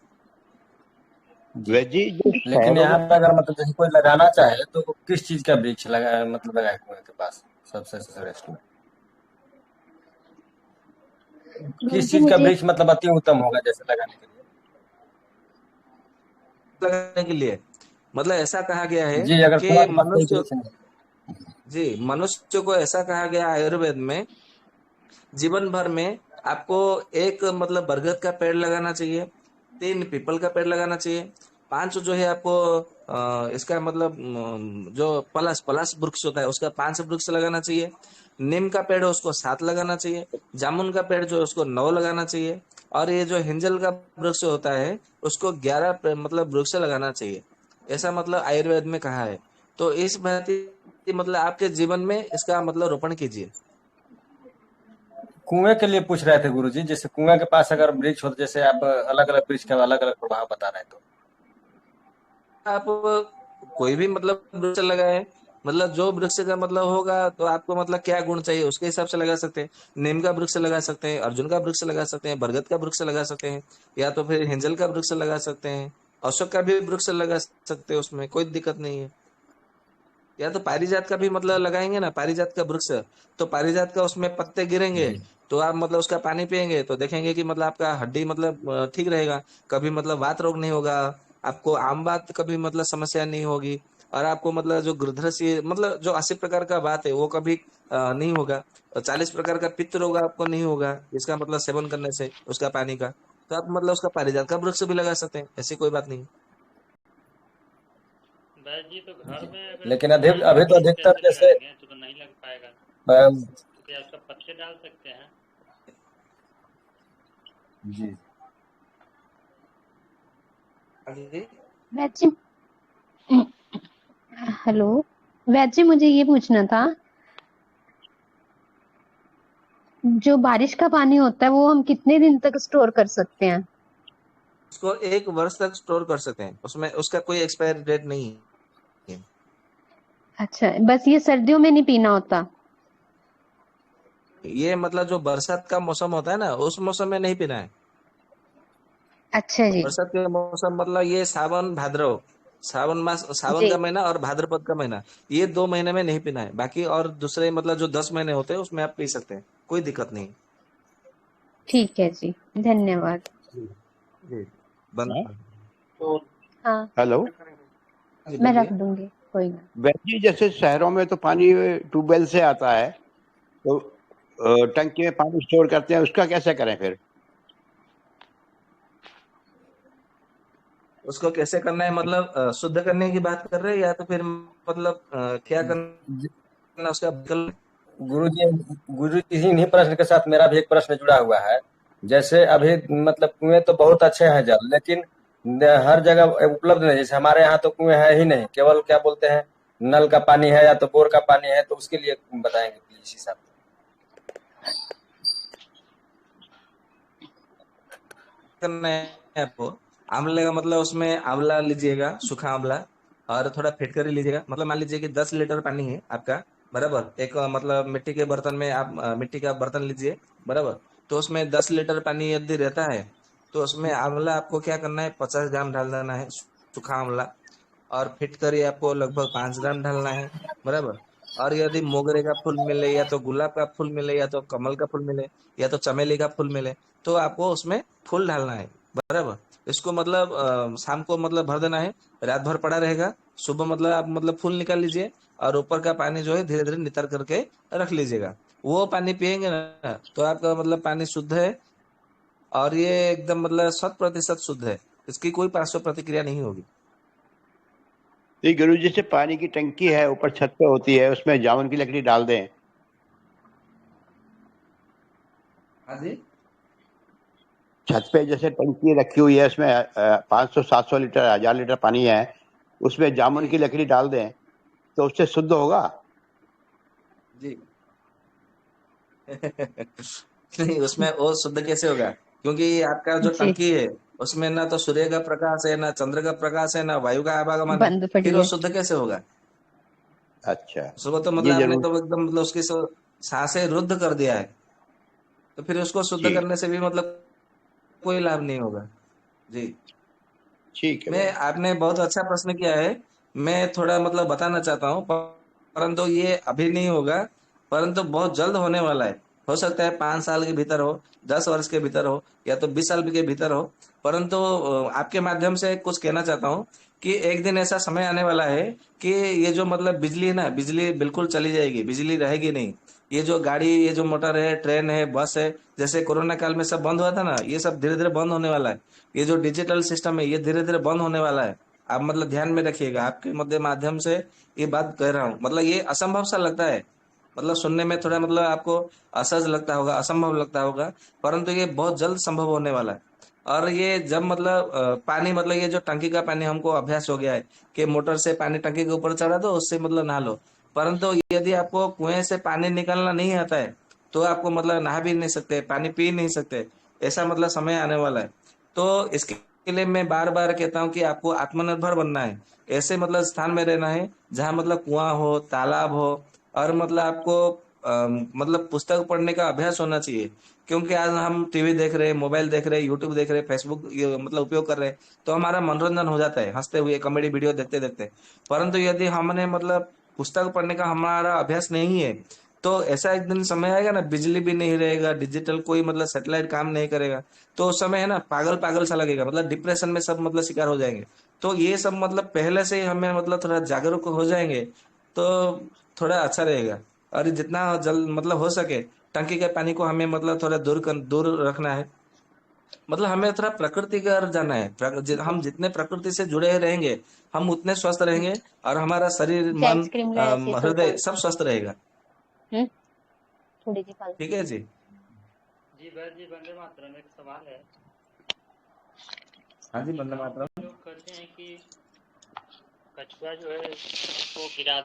वैजी जो लेकिन सौरभ यहाँ पे अगर मतलब जैसे कोई लगाना चाहे तो किस चीज का वृक्ष लगा मतलब लगाए कुएं के पास सबसे श्रेष्ठ में? किस गुरुजी चीज का मुझे वृक्ष मतलब अति उत्तम होगा जैसे लगाने के लिए? लगाने के लिए मतलब ऐसा कहा गया है जी, अगर कुआं कि के पास कोई मनुष्य, वृक्ष नहीं। जी मनुष्य को ऐसा कहा गया आयुर्वेद में, जीवन भर में आपको एक मतलब बरगद का पेड़ लगाना चाहिए, 3 पीपल का पेड़ लगाना चाहिए, 5 जो है आपको इसका मतलब जो पलाश पलाश वृक्ष होता है उसका 5 वृक्ष लगाना चाहिए, नीम का पेड़ है उसको 7 लगाना चाहिए, जामुन का पेड़ जो है उसको 9 लगाना चाहिए, और ये जो हिंजल का वृक्ष होता है उसको 11 मतलब वृक्ष लगाना चाहिए। ऐसा मतलब आयुर्वेद में कहा है। तो इस भांति मतलब आपके जीवन में इसका मतलब रोपण कीजिए। कुएं के लिए पूछ रहे थे गुरुजी, जैसे कुएं के पास अगर वृक्ष हो तो जैसे आप अलग अलग वृक्ष का अलग अलग प्रभाव बता रहे हैं तो आप कोई भी मतलब वृक्ष लगाए, मतलब जो वृक्ष का मतलब होगा तो आपको मतलब क्या गुण चाहिए उसके हिसाब से लगा सकते हैं। नीम का वृक्ष लगा सकते हैं, अर्जुन का वृक्ष लगा सकते हैं, बरगद का वृक्ष लगा सकते हैं, या तो फिर हिंजल का वृक्ष लगा सकते हैं, अशोक का भी वृक्ष लगा सकते हैं, उसमें कोई दिक्कत नहीं है। या तो पारिजात का भी मतलब लगाएंगे ना, पारिजात का वृक्ष, तो पारिजात का उसमें पत्ते गिरेंगे, जी। तो आप मतलब उसका पानी पियेंगे तो देखेंगे कि मतलब आपका हड्डी मतलब ठीक रहेगा, कभी मतलब वात रोग नहीं होगा, आपको आम बात कभी मतलब समस्या नहीं होगी, और आपको मतलब जो गृध्रसी मतलब जो 80 प्रकार का बात है वो कभी नहीं होगा, 40 प्रकार का पित्त रोग आपको नहीं होगा इसका मतलब सेवन करने से उसका पानी का। तो आप मतलब उसका पारिजात का वृक्ष भी लगा सकते हैं, ऐसी कोई बात नहीं। वैद्य जी तो घर जी। में अगर लेकिन कुआं अभी है तो तो अधिकतर कैसे जैसे लगाएंगे? तो नहीं लग पाएगा, तो क्या उसका पत्ते डाल सकते हैं? जी वैसे हेलो, वैसे मुझे ये पूछना था, जो बारिश का पानी होता है वो हम कितने दिन तक स्टोर कर सकते हैं? उसको 1 वर्ष तक स्टोर कर सकते हैं, उसमें उसका कोई एक्सपायरी डेट नहीं है। अच्छा, बस ये सर्दियों में नहीं पीना होता? ये मतलब जो बरसात का मौसम होता है ना उस मौसम में नहीं पीना है। अच्छा जी। बरसात के मौसम मतलब ये सावन भाद्रव, सावन मास, सावन जी का महीना और भाद्रपद का महीना, ये 2 महीने में नहीं पीना है। बाकी और दूसरे मतलब जो 10 महीने होते हैं उसमें आप पी सकते हैं, कोई दिक्कत नहीं। ठीक है जी, धन्यवाद। जी जी। बंद। हाँ हेलो, जी मैं रख बोलिए। दूंगी, कोई ना। वैसे जैसे शहरों में तो पानी ट्यूबवेल से आता है, तो टंकी में पानी स्टोर करते हैं, उसका कैसे करें फिर? उसको कैसे करना है, मतलब शुद्ध करने की बात कर रहे हैं या तो फिर मतलब क्या करना उसका विकल्प? गुरु जी इन्हीं प्रश्न के साथ मेरा भी एक प्रश्न जुड़ा हुआ है। जैसे अभी मतलब कुएं तो बहुत अच्छे हैं जल, लेकिन हर जगह उपलब्ध नहीं। जैसे हमारे यहाँ तो कुएं है ही नहीं, केवल क्या बोलते हैं नल का पानी है या तो बोर का पानी है, तो उसके लिए बताएंगे प्लीज इस हिसाब से। करना है आपको, आंवले का मतलब उसमें आंवला लीजिएगा, सूखा आंवला, और थोड़ा फिटकरी लीजिएगा। मतलब मान लीजिए कि 10 लीटर पानी है आपका, बराबर। एक मतलब मिट्टी के बर्तन में आप मिट्टी का बर्तन लीजिए, बराबर। तो उसमें 10 लीटर पानी यदि रहता है, तो उसमें आंवला आपको क्या करना है, 50 ग्राम डाल देना है, सूखा आंवला। और फिटकरी आपको लगभग 5 ग्राम डालना है, बराबर। और यदि मोगरे का फूल मिले, या तो गुलाब का फूल मिले, या तो कमल का फूल मिले, या तो चमेली का फूल मिले, तो आपको उसमें फूल डालना है, बराबर। इसको मतलब शाम को मतलब भर देना है, रात भर पड़ा रहेगा। सुबह मतलब आप मतलब फूल निकाल लीजिए, और ऊपर का पानी जो है धीरे धीरे नितर करके रख लीजिएगा। वो पानी पियेंगे ना, तो आपका मतलब पानी शुद्ध है, और ये एकदम मतलब 100% शुद्ध है। इसकी कोई पार्श्व प्रतिक्रिया नहीं होगी। ये गुरु जी से पानी की टंकी है ऊपर छत पे होती है, उसमें जामुन की लकड़ी डाल दें? हाँ जी। छत पे जैसे टंकी रखी हुई है, उसमें 500-700 लीटर 1000 लीटर पानी है, उसमें जामुन जी की लकड़ी डाल दें तो उससे शुद्ध होगा? जी। नहीं, उसमें वो शुद्ध कैसे होगा? क्योंकि आपका जो जी, टंकी है, उसमें ना तो सूर्य का प्रकाश है, ना चंद्र का प्रकाश है, ना वायु का आवागमन है। बंद पड़ी फिर वो है। शुद्ध कैसे होगा? अच्छा, उसको तो मतलब ये आपने जरूर। तो एकदम मतलब उसकी सांसें रुद्ध कर दिया है। तो फिर उसको शुद्ध ठीक, करने से भी मतलब कोई लाभ नहीं होगा। जी। ठीक है मैं भाई। आपने बहुत अच्छा प्रश्न किया है। मैं थोड़ा मतलब बताना चाहता हूँ, परंतु ये अभी नहीं होगा, परंतु बहुत जल्द होने वाला है। हो सकता है 5 साल के भीतर हो, 10 वर्ष के भीतर हो, या तो 20 साल के भीतर हो। परंतु आपके माध्यम से कुछ कहना चाहता हूँ कि एक दिन ऐसा समय आने वाला है कि ये जो मतलब बिजली है ना, बिजली बिल्कुल चली जाएगी, बिजली रहेगी नहीं। ये जो गाड़ी, ये जो मोटर है, ट्रेन है, बस है, जैसे कोरोना काल में सब बंद हुआ था ना, ये सब धीरे धीरे बंद होने वाला है। ये जो डिजिटल सिस्टम है, ये धीरे धीरे बंद होने वाला है। आप मतलब ध्यान में रखिएगा, आपके मध्य माध्यम से ये बात कह रहा हूँ। मतलब ये असंभव सा लगता है, मतलब सुनने में थोड़ा मतलब आपको असहज लगता होगा, असंभव लगता होगा, परंतु ये बहुत जल्द संभव होने वाला है। और ये जब मतलब पानी, मतलब ये जो टंकी का पानी हमको अभ्यास हो गया है कि मोटर से पानी टंकी के ऊपर चढ़ा दो, उससे मतलब नहा लो। परंतु यदि आपको कुएं से पानी निकालना नहीं आता है, तो आपको मतलब नहा भी नहीं सकते, पानी पी नहीं सकते। ऐसा मतलब समय आने वाला है। तो इसके लिए मैं बार बार कहता हूँ कि आपको आत्मनिर्भर बनना है। ऐसे मतलब स्थान में रहना है जहाँ मतलब कुआं हो, तालाब हो, और मतलब आपको मतलब पुस्तक पढ़ने का अभ्यास होना चाहिए। क्योंकि आज हम टीवी देख रहे हैं, मोबाइल देख रहे हैं, यूट्यूब देख रहे हैं, फेसबुक ये मतलब उपयोग कर रहे हैं, तो हमारा मनोरंजन हो जाता है हंसते हुए कॉमेडी वीडियो देखते देखते। परंतु यदि हमने मतलब पुस्तक पढ़ने का हमारा अभ्यास नहीं है, तो ऐसा एक दिन समय आएगा ना, बिजली भी नहीं रहेगा, डिजिटल कोई मतलब सैटेलाइट काम नहीं करेगा, तो उस समय है ना पागल पागल सा लगेगा, मतलब डिप्रेशन में सब मतलब शिकार हो जाएंगे। तो ये सब मतलब पहले से ही हमें मतलब थोड़ा जागरूक हो जाएंगे, तो थोड़ा अच्छा रहेगा। और जितना जल्द मतलब हो सके, टंकी के पानी को हमें मतलब थोड़ा दूर रखना है। मतलब हमें थोड़ा प्रकृति की ओर जाना है। हम जितने प्रकृति से जुड़े रहेंगे, हम उतने स्वस्थ रहेंगे, और हमारा शरीर, जी मन, आइसक्रीम ला ऐसे ही हृदय सुल्तान। सब स्वस्थ रहेगा। थोड़ी सी फल। ठीक है जी। जी वैद्य जी, वंदे मातरम। एक सवाल है। हाँ जी, जी, वंदे गांव मातरम। के लोग कहते हैं कि कछुआ जो है वो गिरा।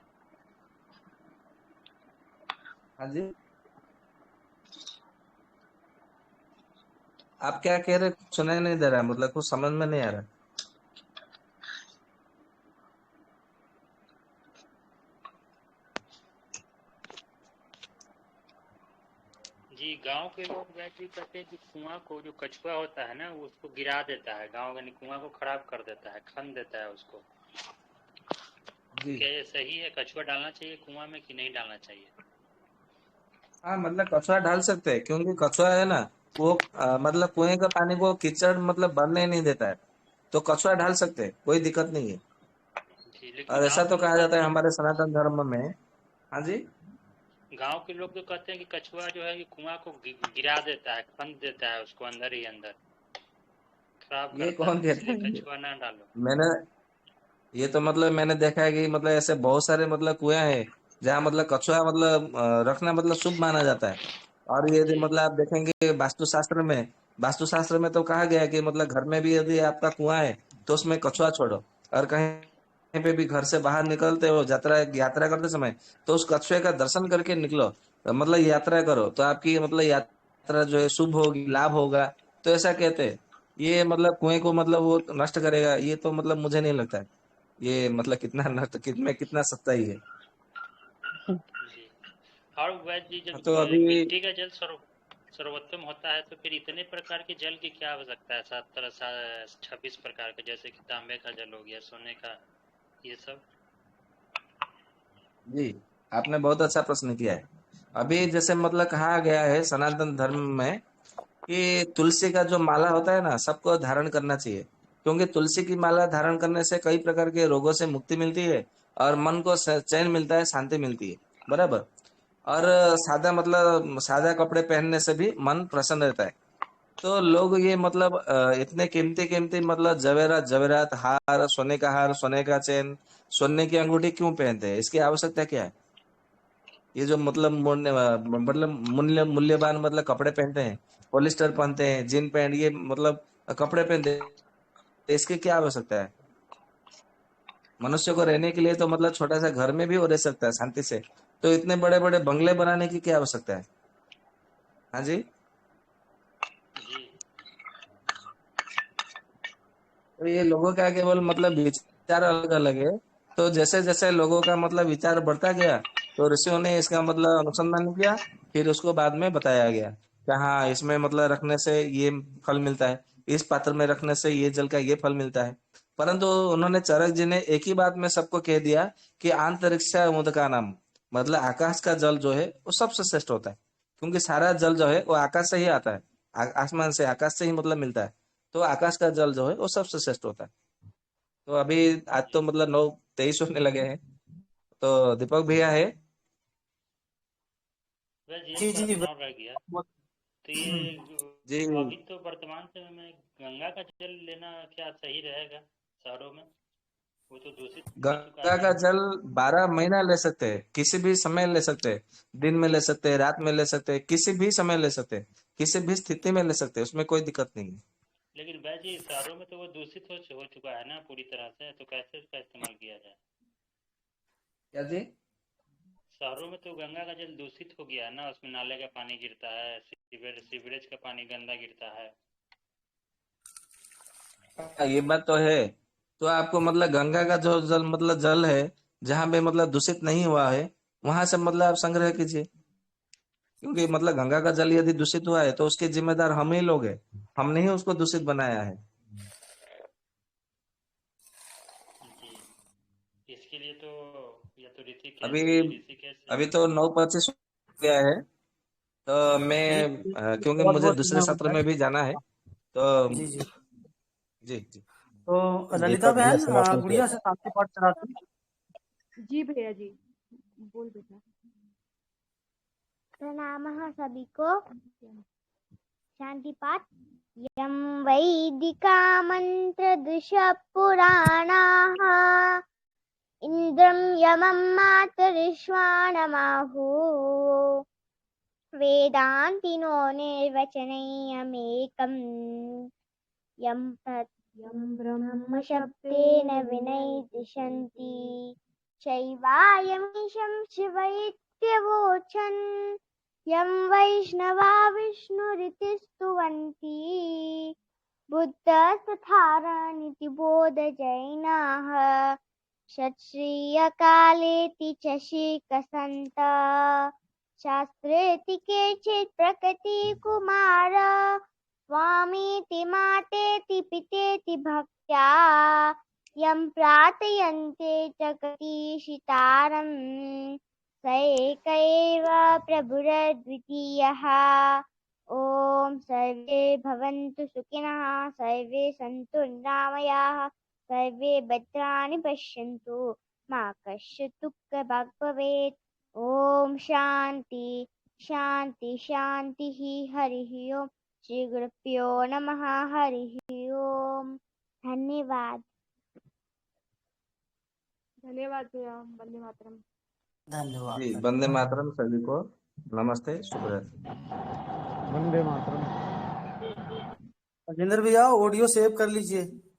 हाँ जी, आप क्या कह रहे, सुनाई नहीं दे रहा, मतलब कुछ समझ में नहीं आ रहा। जी, गांव के लोग वैसे ही कहते हैं कि कुआं को, जो कछुआ होता है ना, वो उसको गिरा देता है, गांव यानी कुआं को खराब कर देता है, खन देता है उसको। जी। क्या ये सही है? कछुआ डालना चाहिए कुआं में कि नहीं डालना चाहिए? हाँ, मतलब कछुआ डाल सकते हैं, क्योंकि कछुआ है ना, वो मतलब कुएं का पानी को कीचड़ मतलब भरने नहीं देता है। तो कछुआ ढाल सकते हैं, कोई दिक्कत नहीं है। जी, लेकिन और ऐसा गांव तो के लोग कहा जाता कहते है हैं, हमारे सनातन धर्म में। हाँ जी, गांव के लोग तो कहते हैं कि कछुआ जो है कि कुआं को गिरा देता है, खंड देता है उसको अंदर ही अंदर, खराब ये करता कौन है, कहता इसलिए है? कछुआ ना डालो। मैंने ये तो मतलब मैंने देखा है कि मतलब ऐसे बहुत सारे मतलब कुएं हैं जहाँ मतलब कछुआ मतलब रखना मतलब शुभ माना जाता है। और ये जो जी मतलब आप देखेंगे वास्तुशास्त्र में तो कहा गया है कि मतलब घर में भी यदि आपका कुआं है तो उसमें कछुआ छोड़ो। और कहीं पे भी घर से बाहर निकलते हो यात्रा यात्रा करते समय तो उस कछुए का दर्शन करके निकलो, तो मतलब यात्रा करो तो आपकी मतलब यात्रा जो है शुभ होगी, लाभ होगा। तो ऐसा कहते हैं। ये मतलब कुएं को मतलब वो नष्ट करेगा, ये तो मतलब मुझे नहीं लगता है। ये मतलब कितना नष्ट कितना कितना सच्चाई है। जी। और वैद्य जी, जब तो अभी मिट्टी का जल सर्वोत्तम होता है तो फिर इतने प्रकार के जल की क्या आवश्यकता है? 26 प्रकार के, जैसे कि तांबे का जल हो गया, सोने का, ये सब। जी, आपने बहुत अच्छा प्रश्न किया है। अभी जैसे मतलब कहा गया है सनातन धर्म में कि तुलसी का जो माला होता है ना सबको धारण करना चाहिए, क्योंकि तुलसी की माला धारण करने से कई प्रकार के रोगों से मुक्ति मिलती है और मन को चैन मिलता है, शांति मिलती है। बराबर। और सादा मतलब सादा कपड़े पहनने से भी मन प्रसन्न रहता है। तो लोग ये मतलब इतने कीमती कीमती मतलब जवेरात जवेरात हार, सोने का हार, सोने का चेन, सोने की अंगूठी क्यों पहनते हैं? इसकी आवश्यकता क्या है? ये जो मतलब मतलब मूल्यवान मतलब कपड़े पहनते हैं, पॉलिस्टर पहनते हैं, जीन पैंट, ये मतलब कपड़े पहनते हैं, इसकी क्या आवश्यकता है? मनुष्य को रहने के लिए तो मतलब छोटा सा घर में भी वो रह सकता है शांति से। तो इतने बड़े बड़े बंगले बनाने की क्या आवश्यकता है? हाँ जी। जी तो ये लोगों का केवल मतलब विचार अलग अलग है। तो जैसे जैसे लोगों का मतलब विचार बढ़ता गया तो ऋषियों ने इसका मतलब अनुसंधान किया, फिर उसको बाद में बताया गया कि हाँ इसमें मतलब रखने से ये फल मिलता है, इस पात्र में रखने से ये जल का ये फल मिलता है। परंतु उन्होंने चरक जी ने एक ही बात में सबको कह दिया कि अंतरिक्ष का नाम मतलब आकाश का जल जो है वो सबसे श्रेष्ठ होता है, क्योंकि सारा जल जो है वो आकाश से ही आता है। आसमान से, आकाश से ही मतलब मिलता है। तो आकाश का जल जो है वो सबसे श्रेष्ठ होता है। तो अभी आज तो मतलब 9:23 होने लगे हैं। तो दीपक भैया है। वैसे जी एक जी प्रश्न और रह गया। तो ये जी, अभी तो वर्तमान समय में गंगा का जल लेना क्या सही रहेगा शहरों में? वो तो दूषित हो चुका गंगा है। का जल 12 महीना ले सकते हैं, किसी भी समय ले सकते हैं। दिन में ले सकते हैं, रात में ले सकते हैं, किसी भी समय ले सकते हैं, किसी भी स्थिति में ले सकते हैं, उसमें कोई दिक्कत नहीं है। लेकिन वैसे ही शहरों में तो वो दूषित हो चुका है ना पूरी तरह से, तो कैसे इसका इस्तेमाल किया जाए? क्या जी? शहरों में तो गंगा का जल दूषित हो गया है ना, उसमें नाले का पानी गिरता है, सीवरेज का पानी गंदा गिरता है। हाँ, ये बात तो है। तो आपको मतलब गंगा का जो जल मतलब जल है जहाँ पे मतलब दूषित नहीं हुआ है वहां से मतलब आप संग्रह कीजिए, क्योंकि मतलब गंगा का जल यदि दूषित हुआ है तो उसके जिम्मेदार हम ही लोग हैं। हमने ही उसको दूषित बनाया है। जी, इसके लिए तो या तो अभी ऋषिकेश से। अभी तो 9:25 हो गया है। तो मैं ठीक है, क्योंकि बहुत मुझे बहुत दूसरे समय हो सत्र गया में भी जाना है। तो है। जी जी। जी जी। तो ललिता दीपक भैया बहन, समापन गुड़िया किया। से शांति पाठ कराती। जी भैया जी, बोल बेटा। प्रणामः सभी को। शांति पाठ। यं वैदिका मंत्रदुष्यः पुराणाः इंद्रं यमं मातरिश्वानमाहुः वेदान्तिनो निर्वचनीयमेकम् यं ब्रह्म शब्देन विनैदिशन्ति शैवायमीशं शिवैत्यवोचन् यं वैष्णवा विष्णुरिति स्तुवन्ति बुद्धस्तथारणिति बोधजैनाः षट्श्रियकालेति च श्रीकसन्ता शास्त्रेति केचित् प्रकृतिकुमार स्वामीति मातेति पितेति भक्त्या यं प्रार्थयन्ते जगदीशितारम् स एक एव प्रभुरद्वितीयः ॐ सर्वे भवन्तु सुखिनः सर्वे सन्तु निरामयाः सर्वे भद्राणि पश्यन्तु मा कश्चित् दुःखभाग् भवेत्। ॐ शान्ति शान्ति शान्तिः। हरिः ओम्। श्री गुरुभ्यो नमः। हरिः ओम्। धन्यवाद। धन्यवाद भैया। वंदे मातरम। धन्यवाद जी धन्यवाद। वंदे मातरम सभी को। नमस्ते, शुभ रात्रि। वंदे मातरम। राजेंद्र भैया ऑडियो सेव कर लीजिए।